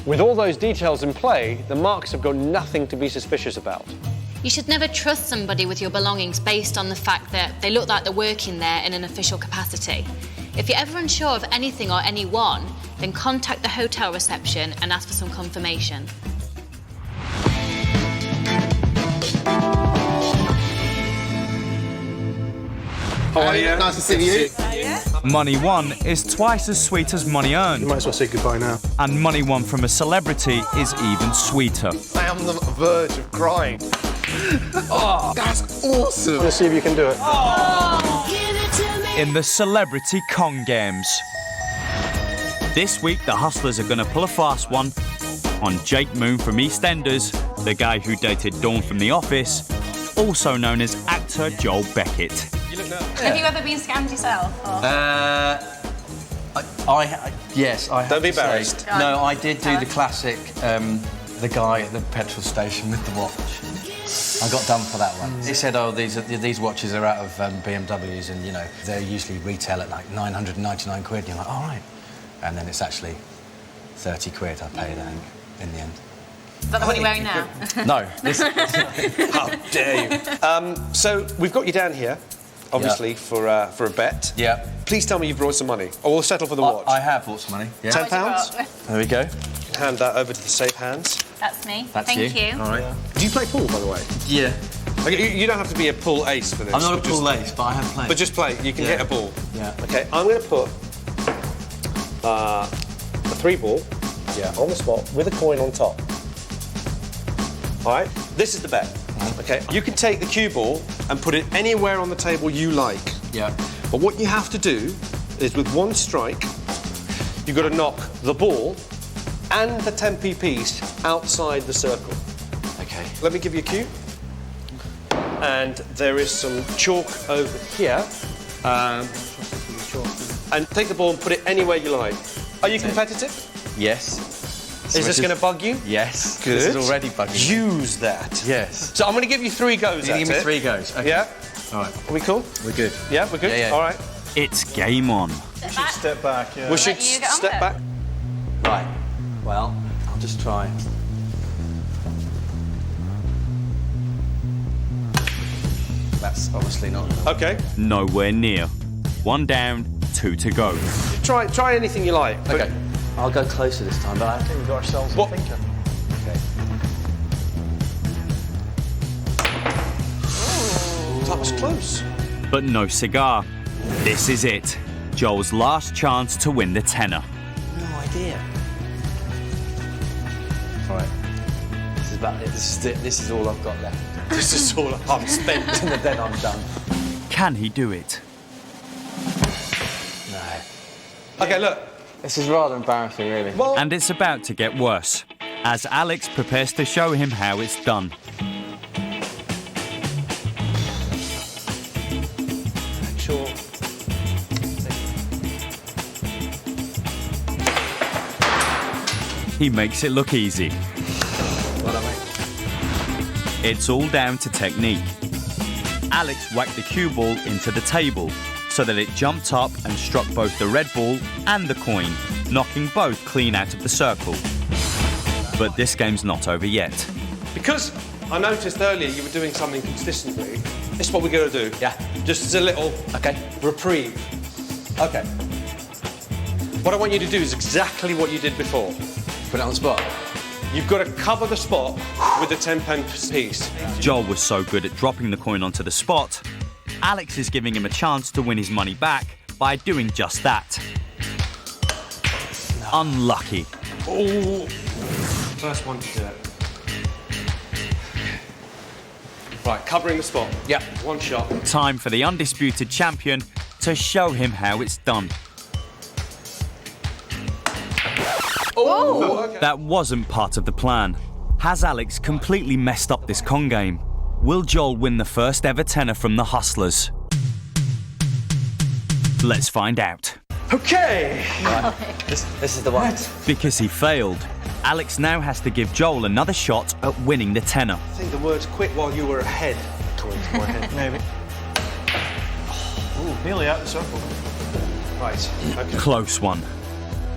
[SPEAKER 2] With all those details in play, the Marks have got nothing to be suspicious about.
[SPEAKER 4] You should never trust somebody with your belongings based on the fact that they look like they're working there in an official capacity. If you're ever unsure of anything or anyone, then contact the hotel reception and ask for some confirmation.
[SPEAKER 5] How are you? Nice to see you.
[SPEAKER 1] Money won is twice as sweet as money earned.
[SPEAKER 10] You might as well say goodbye now.
[SPEAKER 1] And money won from a celebrity is even sweeter.
[SPEAKER 5] I am on the verge of crying. Oh, that's awesome.
[SPEAKER 2] Let's see if you can do it.
[SPEAKER 1] In the Celebrity Con Games. This week, the hustlers are going to pull a fast one on Jake Moon from EastEnders the guy who dated Dawn from The Office, also known as actor Joel Beckett.
[SPEAKER 4] Have you ever been scammed yourself? Or?
[SPEAKER 17] Yes, I have.
[SPEAKER 2] Don't be
[SPEAKER 17] to say.
[SPEAKER 2] embarrassed.
[SPEAKER 17] No, I did do the classic, the guy at the petrol station with the watch. I got done for that one. He said, oh, these watches are out of BMWs and, you know, they usually retail at like 999 quid. And you're like, all right. And then it's actually 30 quid I paid, I think, in the end.
[SPEAKER 4] Is that the one you're wearing now?
[SPEAKER 17] No.
[SPEAKER 2] How dare you? So we've got you down here, obviously, for a bet.
[SPEAKER 17] Yeah.
[SPEAKER 2] Please tell me you've brought some money, or we'll settle for the watch.
[SPEAKER 17] I have brought some money. Yeah.
[SPEAKER 2] £10?
[SPEAKER 17] There we go.
[SPEAKER 2] Hand that over to the safe hands.
[SPEAKER 4] That's me.
[SPEAKER 17] That's
[SPEAKER 4] Thank you.
[SPEAKER 17] All right.
[SPEAKER 2] Do you play pool, by the way?
[SPEAKER 17] Yeah.
[SPEAKER 2] Okay, you don't have to be a pool ace for this.
[SPEAKER 17] I'm not a pool ace, but I have played.
[SPEAKER 2] But just play. You can hit a ball.
[SPEAKER 17] Yeah.
[SPEAKER 2] Okay, I'm going to put a 3-ball on the spot with a coin on top. All right, this is the bet. Okay, you can take the cue ball and put it anywhere on the table you like.
[SPEAKER 17] Yeah.
[SPEAKER 2] But what you have to do is, with one strike, you've got to knock the ball and the 10p piece outside the circle.
[SPEAKER 17] Okay.
[SPEAKER 2] Let me give you a cue. And there is some chalk over here. And take the ball and put it anywhere you like. Are you competitive?
[SPEAKER 17] Yes.
[SPEAKER 2] Is this going to bug you?
[SPEAKER 17] Yes.
[SPEAKER 2] Good.
[SPEAKER 17] This is already bugging me.
[SPEAKER 2] Use that.
[SPEAKER 17] Yes.
[SPEAKER 2] So I'm going to give you 3 goes
[SPEAKER 17] You
[SPEAKER 2] at
[SPEAKER 17] give me
[SPEAKER 2] it.
[SPEAKER 17] 3 goes. Okay.
[SPEAKER 2] Yeah?
[SPEAKER 17] All right.
[SPEAKER 2] Are we cool?
[SPEAKER 17] We're good.
[SPEAKER 2] Yeah, we're good?
[SPEAKER 17] Yeah, yeah.
[SPEAKER 2] All right.
[SPEAKER 1] It's game on.
[SPEAKER 8] We should step back, yeah.
[SPEAKER 2] We should
[SPEAKER 4] you get on
[SPEAKER 2] step
[SPEAKER 4] with it.
[SPEAKER 2] back.
[SPEAKER 17] Right. Well, I'll just try. That's obviously not.
[SPEAKER 2] Okay.
[SPEAKER 1] Nowhere near. 1 down, 2 to go.
[SPEAKER 2] Try anything you like. but-
[SPEAKER 17] Okay. I'll go closer this time, but I think
[SPEAKER 8] We've got ourselves
[SPEAKER 2] What?
[SPEAKER 8] a thinker.
[SPEAKER 17] Okay.
[SPEAKER 2] That was close.
[SPEAKER 1] But no cigar. This is it. Joel's last chance to win the tenner.
[SPEAKER 17] No idea. All right. This is about it. This is it. This is all I've got left.
[SPEAKER 2] This is all I'm spent.
[SPEAKER 17] And then I'm done.
[SPEAKER 1] Can he do it?
[SPEAKER 17] No.
[SPEAKER 2] Okay, look.
[SPEAKER 17] This is rather embarrassing, really.
[SPEAKER 2] Well,
[SPEAKER 1] And it's about to get worse, as Alex prepares to show him how it's done.
[SPEAKER 2] sure.
[SPEAKER 1] He makes it look easy.
[SPEAKER 17] Well done, mate.
[SPEAKER 1] It's all down to technique. Alex whacked the cue ball into the table so that it jumped up and struck both the red ball and the coin, knocking both clean out of the circle. But this game's not over yet.
[SPEAKER 2] Because I noticed earlier you were doing something consistently, this is what we're going to do.
[SPEAKER 17] Yeah.
[SPEAKER 2] Just as a little reprieve. Okay. What I want you to do is exactly what you did before.
[SPEAKER 17] Put it on the spot.
[SPEAKER 2] You've got to cover the spot with the 10-pence piece.
[SPEAKER 1] Joel was so good at dropping the coin onto the spot, Alex is giving him a chance to win his money back by doing just that. No. Unlucky.
[SPEAKER 2] Oh, first one to do it. Right, covering the spot.
[SPEAKER 17] Yeah.
[SPEAKER 2] One shot.
[SPEAKER 1] Time for the undisputed champion to show him how it's done.
[SPEAKER 2] Oh! Okay.
[SPEAKER 1] That wasn't part of the plan. Has Alex completely messed up this con game? Will Joel win the first ever tenner from the Hustlers? Let's find out.
[SPEAKER 2] Okay!
[SPEAKER 17] Right. This is the one.
[SPEAKER 1] Because he failed, Alex now has to give Joel another shot at winning the tenner.
[SPEAKER 2] I think the words quit while you were ahead coming to my head.
[SPEAKER 8] Maybe. Ooh, nearly out the circle.
[SPEAKER 2] Right, okay.
[SPEAKER 1] Close one.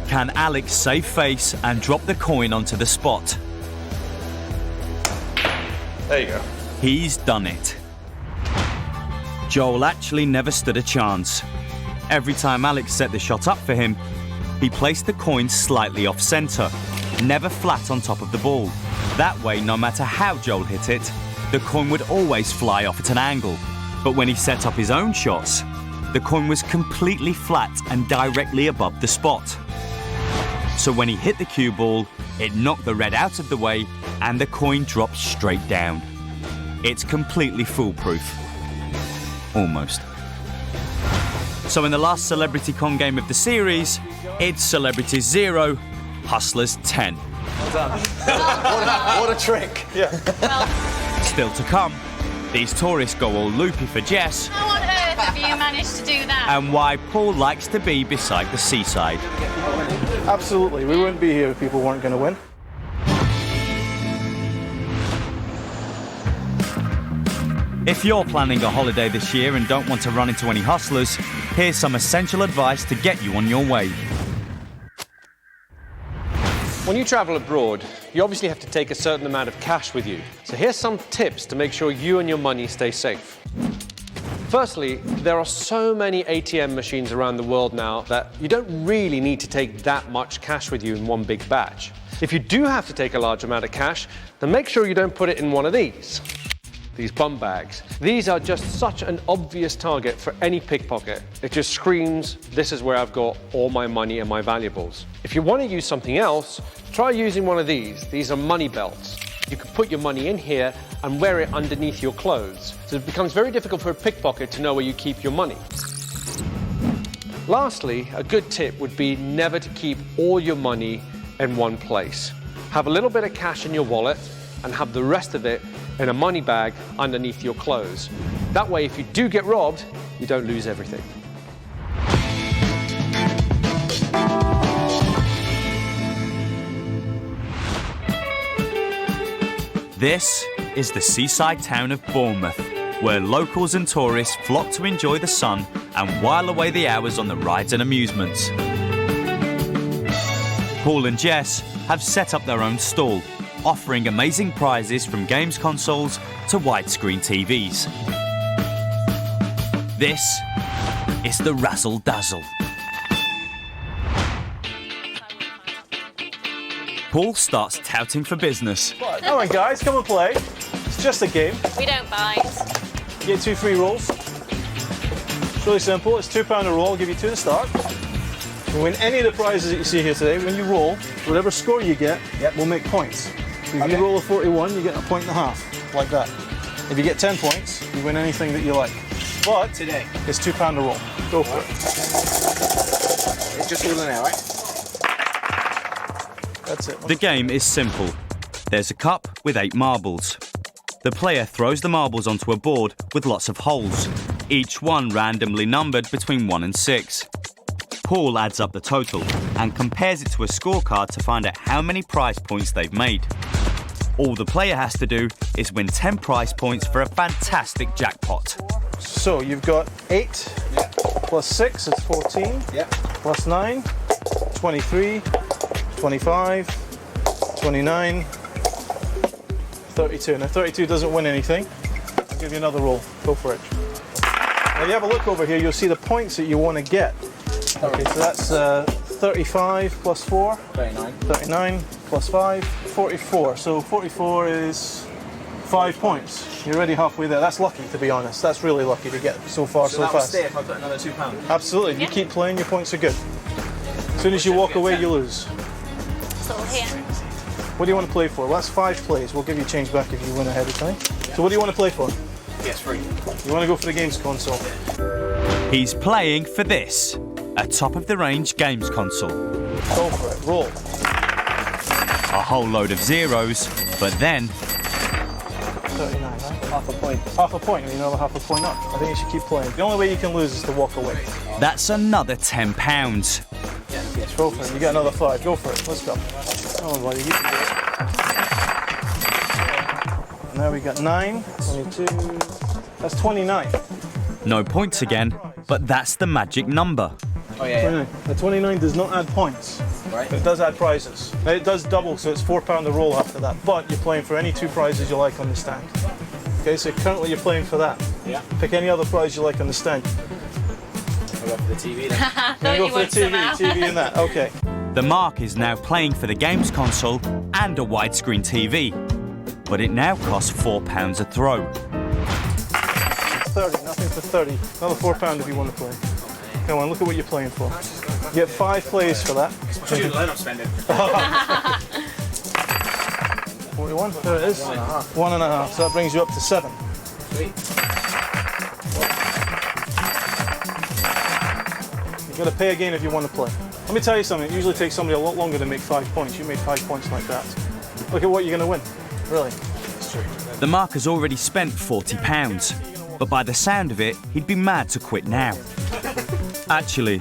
[SPEAKER 1] Can Alex save face and drop the coin onto the spot?
[SPEAKER 2] There you go.
[SPEAKER 1] He's done it. Joel actually never stood a chance. Every time Alex set the shot up for him, he placed the coin slightly off centre, never flat on top of the ball. That way, no matter how Joel hit it, the coin would always fly off at an angle. But when he set up his own shots, the coin was completely flat and directly above the spot. So when he hit the cue ball, it knocked the red out of the way and the coin dropped straight down. It's completely foolproof. Almost. So in the last celebrity con game of the series, it's Celebrities 0, Hustlers 10.
[SPEAKER 5] Well done. what a trick.
[SPEAKER 8] Yeah.
[SPEAKER 1] Still to come, these tourists go all loopy for Jess,
[SPEAKER 4] How on earth have you managed to do that?
[SPEAKER 1] and why Paul likes to be beside the seaside.
[SPEAKER 8] Absolutely. We wouldn't be here if people weren't going to win.
[SPEAKER 1] If you're planning a holiday this year and don't want to run into any hustlers, here's some essential advice to get you on your way.
[SPEAKER 2] When you travel abroad, you obviously have to take a certain amount of cash with you. So here's some tips to make sure you and your money stay safe. Firstly, there are so many ATM machines around the world now that you don't really need to take that much cash with you in one big batch. If you do have to take a large amount of cash, then make sure you don't put it in one of these bum bags. These are just such an obvious target for any pickpocket. It just screams, this is where I've got all my money and my valuables. If you want to use something else, try using one of these. These are money belts. You can put your money in here and wear it underneath your clothes. So it becomes very difficult for a pickpocket to know where you keep your money. Lastly, a good tip would be never to keep all your money in one place. Have a little bit of cash in your wallet and have the rest of it in a money bag underneath your clothes. That way, if you do get robbed, you don't lose everything.
[SPEAKER 1] This is the seaside town of Bournemouth, where locals and tourists flock to enjoy the sun and while away the hours on the rides and amusements. Paul and Jess have set up their own stall, offering amazing prizes from games consoles to widescreen TVs. This is the Razzle Dazzle. Paul starts touting for business.
[SPEAKER 8] Come on, guys, come and play. It's just a game.
[SPEAKER 4] We don't bite.
[SPEAKER 8] You get 2 free rolls. It's really simple. It's £2 a roll. I'll give you 2 to start. You win any of the prizes that you see here today. When you roll, whatever score you get, will make points. So if you roll a 41, you get 1.5 points, like that. If you get 10 points, you win anything that you like. But today, it's £2 a roll. Go for it.
[SPEAKER 5] It's just all in there, right?
[SPEAKER 8] That's it.
[SPEAKER 1] The game is simple. There's a cup with 8 marbles. The player throws the marbles onto a board with lots of holes, each one randomly numbered between 1 and 6. Paul adds up the total and compares it to a scorecard to find out how many prize points they've made. All the player has to do is win 10 prize points for a fantastic jackpot.
[SPEAKER 8] So you've got 8 plus 6 is 14. Plus 9, 23, 25, 29, 32. Now 32 doesn't win anything. I'll give you another roll. Go for it. Now if you have a look over here, you'll see the points that you want to get. Okay, so that's 35 plus 4.
[SPEAKER 5] 39.
[SPEAKER 8] 39 plus 5, 44. So 44 is 5 points. You're already halfway there. That's lucky, to be honest. That's really lucky to get so far so
[SPEAKER 5] that would
[SPEAKER 8] fast.
[SPEAKER 5] stay if I put another £2.
[SPEAKER 8] Absolutely. If you keep playing, your points are good. As soon as you walk away, you lose.
[SPEAKER 4] So here.
[SPEAKER 8] What do you want to play for? Well, that's 5 plays. We'll give you change back if you win ahead of time. So what do you want to play for?
[SPEAKER 5] PS3.
[SPEAKER 8] You want to go for the games console?
[SPEAKER 1] He's playing for this, a top-of-the-range games console.
[SPEAKER 8] Go for it. Roll.
[SPEAKER 1] A whole load of zeros, but then
[SPEAKER 8] 39, right? Half a point. Half a point, and you know, half a point up. I think you should keep playing. The only way you can lose is to walk away.
[SPEAKER 1] that's another £10.
[SPEAKER 8] Go for it. You get another 5. Go for it. Let's go. Oh, buddy, you can do it. And now we got 9, 22. That's 29.
[SPEAKER 1] No points again, but that's the magic number.
[SPEAKER 5] Oh, yeah.
[SPEAKER 8] 29. The 29 does not add points.
[SPEAKER 5] Right.
[SPEAKER 8] It does add prizes. Now, it does double, so it's £4 a roll after that. But you're playing for any 2 prizes you like on the stand. Okay, so currently you're playing for that.
[SPEAKER 5] Yeah.
[SPEAKER 8] Pick any other prize you like on the stand.
[SPEAKER 5] I'll go for the TV then.
[SPEAKER 8] Go for the TV and that. Okay.
[SPEAKER 1] The Mark is now playing for the games console and a widescreen TV, but it now costs £4 a throw.
[SPEAKER 8] 30. Nothing for 30. Another £4 if you want to play. Come on, look at what you're playing for. You get 5 plays for that.
[SPEAKER 5] Show you the load I'm spending.
[SPEAKER 8] 41. There it is. 1.5. So that brings you up to 7.
[SPEAKER 5] Sweet.
[SPEAKER 8] You've got to pay again if you want to play. Let me tell you something, it usually takes somebody a lot longer to make 5 points. You made 5 points like that. Look at what you're going to win. Really. It's true.
[SPEAKER 1] The marker's already spent £40, but by the sound of it, he'd be mad to quit now. Actually,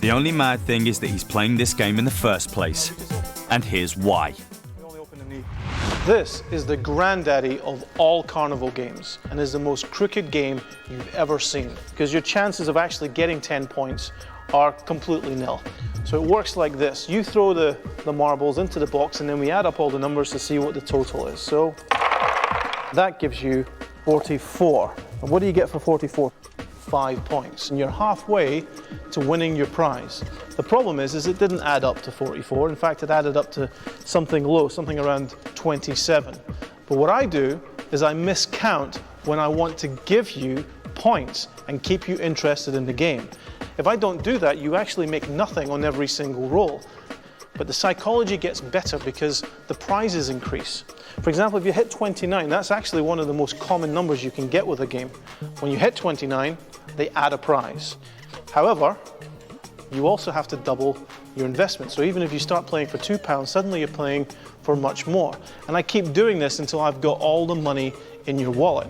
[SPEAKER 1] the only mad thing is that he's playing this game in the first place. And here's why.
[SPEAKER 8] This is the granddaddy of all carnival games and is the most crooked game you've ever seen because your chances of actually getting 10 points are completely nil. So it works like this. You throw the marbles into the box and then we add up all the numbers to see what the total is. So that gives you 44. And what do you get for 44? 5 points. And you're halfway to winning your prize. The problem is it didn't add up to 44. In fact, it added up to something low, something around 27. But what I do is I miscount when I want to give you points and keep you interested in the game. If I don't do that, you actually make nothing on every single roll. But the psychology gets better because the prizes increase. For example, if you hit 29, that's actually one of the most common numbers you can get with a game. When you hit 29, they add a prize. However, you also have to double your investment. So even if you start playing for £2, suddenly you're playing for much more. And I keep doing this until I've got all the money in your wallet.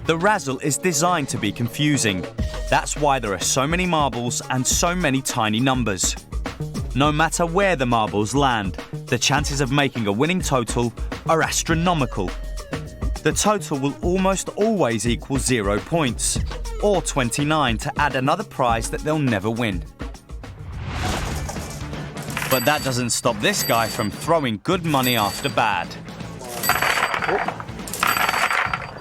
[SPEAKER 1] The Razzle is designed to be confusing. That's why there are so many marbles and so many tiny numbers. No matter where the marbles land, the chances of making a winning total are astronomical. The total will almost always equal 0 points, or 29 to add another prize that they'll never win. But that doesn't stop this guy from throwing good money after bad.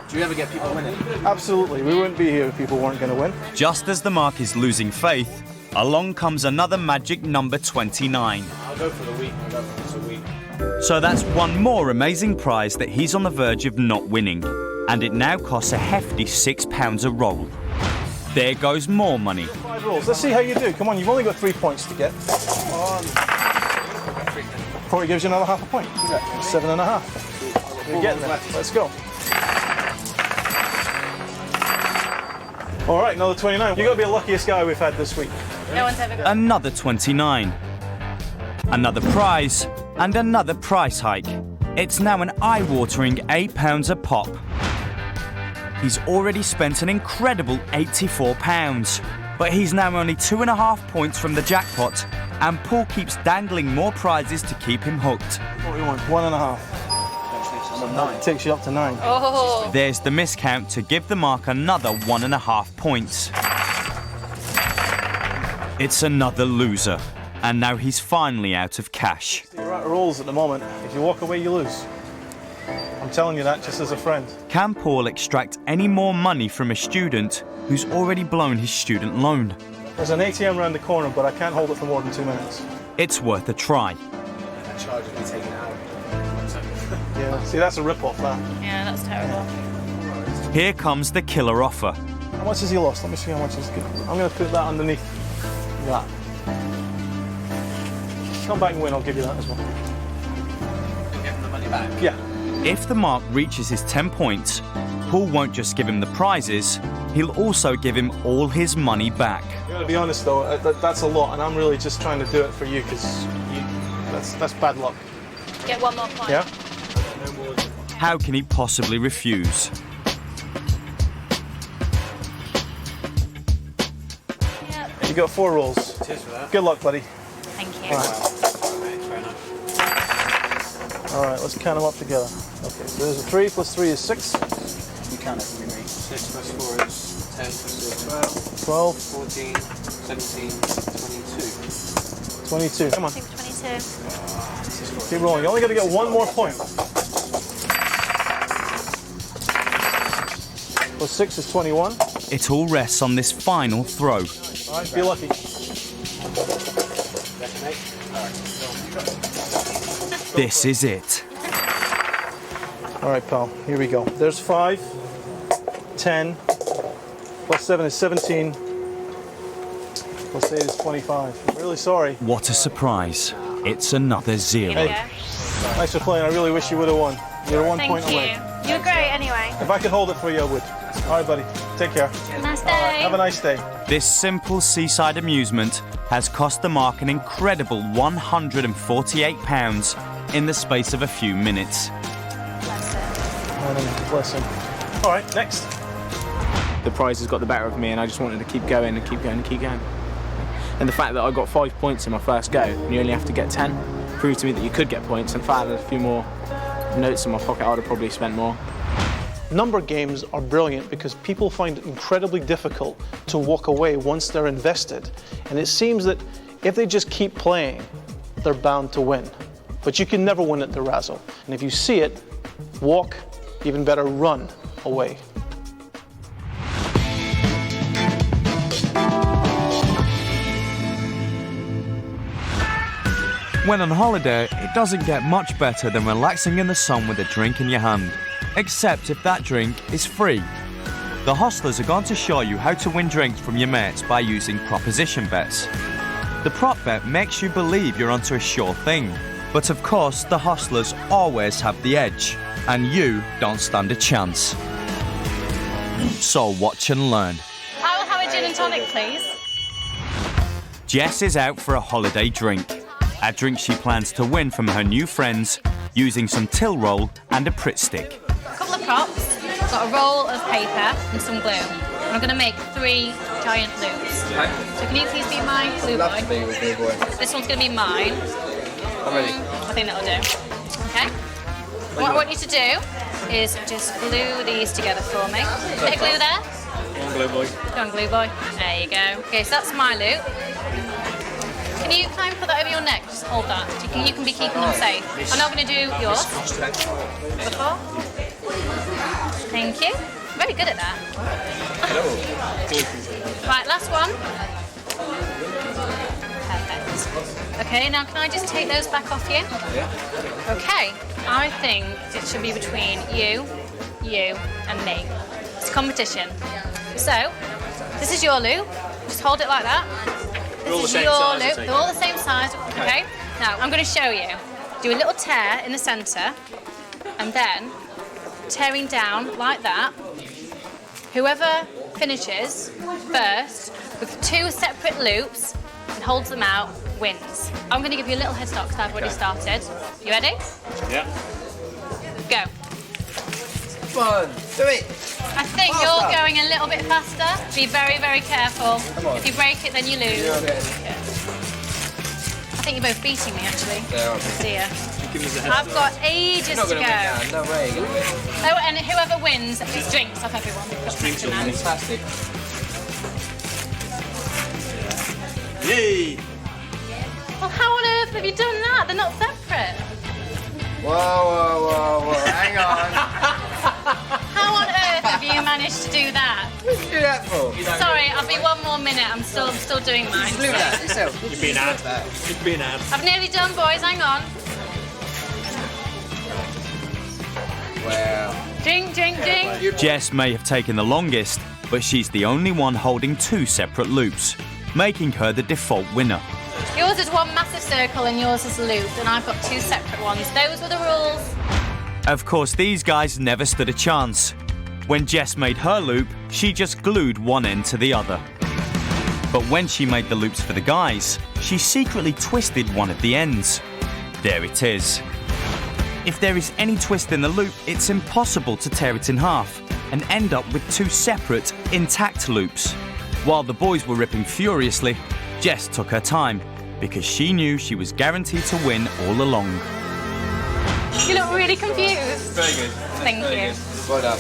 [SPEAKER 5] Do you ever get people winning?
[SPEAKER 8] Absolutely. We wouldn't be here if people weren't going to win.
[SPEAKER 1] Just as the mark is losing faith, along comes another magic number 29.
[SPEAKER 5] I'll go for the week. I'll go for the week.
[SPEAKER 1] So that's one more amazing prize that he's on the verge of not winning. And it now costs a hefty £6 a roll. There goes more money.
[SPEAKER 8] 5 rolls. Let's see how you do. Come on, you've only got 3 points to get. Come on. Probably gives you another half a point. 7.5. You're getting there. Let's go. All right, another 29. You've got to be the luckiest guy we've had this week.
[SPEAKER 4] No one's ever got
[SPEAKER 1] Another 29. Another prize and another price hike. It's now an eye-watering £8 a pop. He's already spent an incredible £84, but he's now only 2.5 points from the jackpot, and Paul keeps dangling more prizes to keep him hooked.
[SPEAKER 8] What do you want? 1.5. So 9. Takes you up to 9.
[SPEAKER 4] Oh.
[SPEAKER 1] There's the miscount to give the mark another 1.5 points. It's another loser, and now he's finally out of cash.
[SPEAKER 8] You're out of rolls at the moment. If you walk away, you lose. I'm telling you that just as a friend.
[SPEAKER 1] Can Paul extract any more money from a student who's already blown his student loan?
[SPEAKER 8] There's an ATM around the corner, but I can't hold it for more than 2 minutes.
[SPEAKER 1] It's worth a try.
[SPEAKER 5] That charge will be taken out.
[SPEAKER 8] Yeah, see, that's a rip-off, that.
[SPEAKER 4] Yeah, that's terrible.
[SPEAKER 1] Here comes the killer offer.
[SPEAKER 8] How much has he lost? Let me see how much he's got. I'm going to put that underneath that. Come back and win, I'll give you that as well.
[SPEAKER 5] You'll give him the money back?
[SPEAKER 8] Yeah.
[SPEAKER 1] If the mark reaches his 10 points, Paul won't just give him the prizes, he'll also give him all his money back.
[SPEAKER 8] I've got to be honest though, that's a lot, and I'm really just trying to do it for you because that's bad luck.
[SPEAKER 4] Get one more point.
[SPEAKER 8] Yeah?
[SPEAKER 1] How can he possibly refuse?
[SPEAKER 8] You got 4 rolls.
[SPEAKER 5] Cheers for that.
[SPEAKER 8] Good luck, buddy.
[SPEAKER 4] Thank you.
[SPEAKER 8] All right, let's count them up together. Okay, so there's a 3 plus 3 is 6.
[SPEAKER 5] You count it for me, mate. 6 plus 4 is 10 plus
[SPEAKER 8] 12.
[SPEAKER 5] 14, 17,
[SPEAKER 8] 22. Come on.
[SPEAKER 4] I think 22.
[SPEAKER 8] Keep rolling. You only got to get 1 more point. Plus 6 is 21.
[SPEAKER 1] It all rests on this final throw.
[SPEAKER 8] All right, be lucky.
[SPEAKER 1] This is it.
[SPEAKER 8] All right, pal, here we go. There's 5, 10, plus 7 is 17, plus 8 is 25. I'm really sorry.
[SPEAKER 1] What a surprise. It's another 0.
[SPEAKER 8] Hey, nice for playing. I really wish you would have won. You're 1 point away.
[SPEAKER 4] Thank you. You're great anyway.
[SPEAKER 8] If I could hold it for you, I would. All right, buddy. Take care.
[SPEAKER 4] Nice day.
[SPEAKER 8] Have a nice day.
[SPEAKER 1] This simple seaside amusement has cost the mark an incredible £148 in the space of a few minutes.
[SPEAKER 8] Bless him. All right, next.
[SPEAKER 18] The prize has got the better of me, and I just wanted to keep going and keep going and keep going. And the fact that I got 5 points in my first go, and you only have to get 10, proved to me that you could get points. And if I had a few more notes in my pocket, I would have probably spent more.
[SPEAKER 8] Number games are brilliant because people find it incredibly difficult to walk away once they're invested. And it seems that if they just keep playing, they're bound to win. But you can never win at the Razzle. And if you see it, walk, even better, run away.
[SPEAKER 1] When on holiday, it doesn't get much better than relaxing in the sun with a drink in your hand. Except if that drink is free. The hostlers are going to show you how to win drinks from your mates by using proposition bets. The prop bet makes you believe you're onto a sure thing. But of course, the hostlers always have the edge, and you don't stand a chance. So watch and learn.
[SPEAKER 4] I'll have a gin and tonic, please.
[SPEAKER 1] Jess is out for a holiday drink. A drink she plans to win from her new friends using some till roll and a Pritt stick.
[SPEAKER 4] A couple of props, got a roll of paper and some glue. And I'm going to make 3 giant loops.
[SPEAKER 19] Okay.
[SPEAKER 4] So can you please be my glue boy?
[SPEAKER 19] Love to be with you, boy.
[SPEAKER 4] This one's going to be mine.
[SPEAKER 19] I'm ready.
[SPEAKER 4] I think that'll do. Okay. What I want you to do is just glue these together for me. Bit of glue there.
[SPEAKER 19] Go on, glue boy.
[SPEAKER 4] Go on, glue boy. There you go. Okay, so that's my loop. Can you try and put that over your neck? Just hold that. You can be keeping them safe. I'm now going to do yours. Before. Thank you. Very good at that. Right, last one. Perfect. Okay, now can I just take those back off you?
[SPEAKER 19] Yeah.
[SPEAKER 4] Okay, I think it should be between you, and me. It's a competition. So, this is your loop. Just hold it like that. This is your loop. They're all the same size. Okay. Now I'm going to show you. Do a little tear in the centre, and then tearing down like that. Whoever finishes first with 2 separate loops and holds them out wins. I'm going to give you a little head start because I've already started. You ready?
[SPEAKER 19] Yeah.
[SPEAKER 4] Go.
[SPEAKER 19] 1, 2,
[SPEAKER 4] I think you're going a little bit faster. Be very, very careful.
[SPEAKER 19] Come on.
[SPEAKER 4] If you break it, then you lose.
[SPEAKER 19] Yeah, okay.
[SPEAKER 4] I think you're both beating me, actually.
[SPEAKER 19] Yeah,
[SPEAKER 4] Dear.
[SPEAKER 19] give us a head
[SPEAKER 4] I've got ages
[SPEAKER 19] You're not
[SPEAKER 4] to
[SPEAKER 19] going
[SPEAKER 4] go.
[SPEAKER 19] to win now. No way. You're going to win.
[SPEAKER 4] Oh, and whoever wins, just drinks off everyone.
[SPEAKER 19] Drinks on fantastic.
[SPEAKER 10] Yay!
[SPEAKER 4] Well, how on earth have you done that? They're not separate.
[SPEAKER 19] Whoa. Hang on.
[SPEAKER 4] How on earth have you managed to do that?
[SPEAKER 19] What did you do that for?
[SPEAKER 4] Sorry, I'll be one more minute. I'm still doing mine.
[SPEAKER 19] Glue that yourself.
[SPEAKER 10] You've been ad. You've been ad.
[SPEAKER 4] I've nearly done, boys. Hang on.
[SPEAKER 19] Wow.
[SPEAKER 4] Drink.
[SPEAKER 1] Jess may have taken the longest, but she's the only one holding 2 separate loops, making her the default winner.
[SPEAKER 4] Yours is one massive circle and yours is looped, and I've got 2 separate ones. Those were the rules.
[SPEAKER 1] Of course, these guys never stood a chance. When Jess made her loop, she just glued one end to the other. But when she made the loops for the guys, she secretly twisted one of the ends. There it is. If there is any twist in the loop, it's impossible to tear it in half and end up with 2 separate, intact loops. While the boys were ripping furiously, Jess took her time because she knew she was guaranteed to win all along.
[SPEAKER 4] You look really confused.
[SPEAKER 19] Very good.
[SPEAKER 4] Thank you.
[SPEAKER 19] Well done.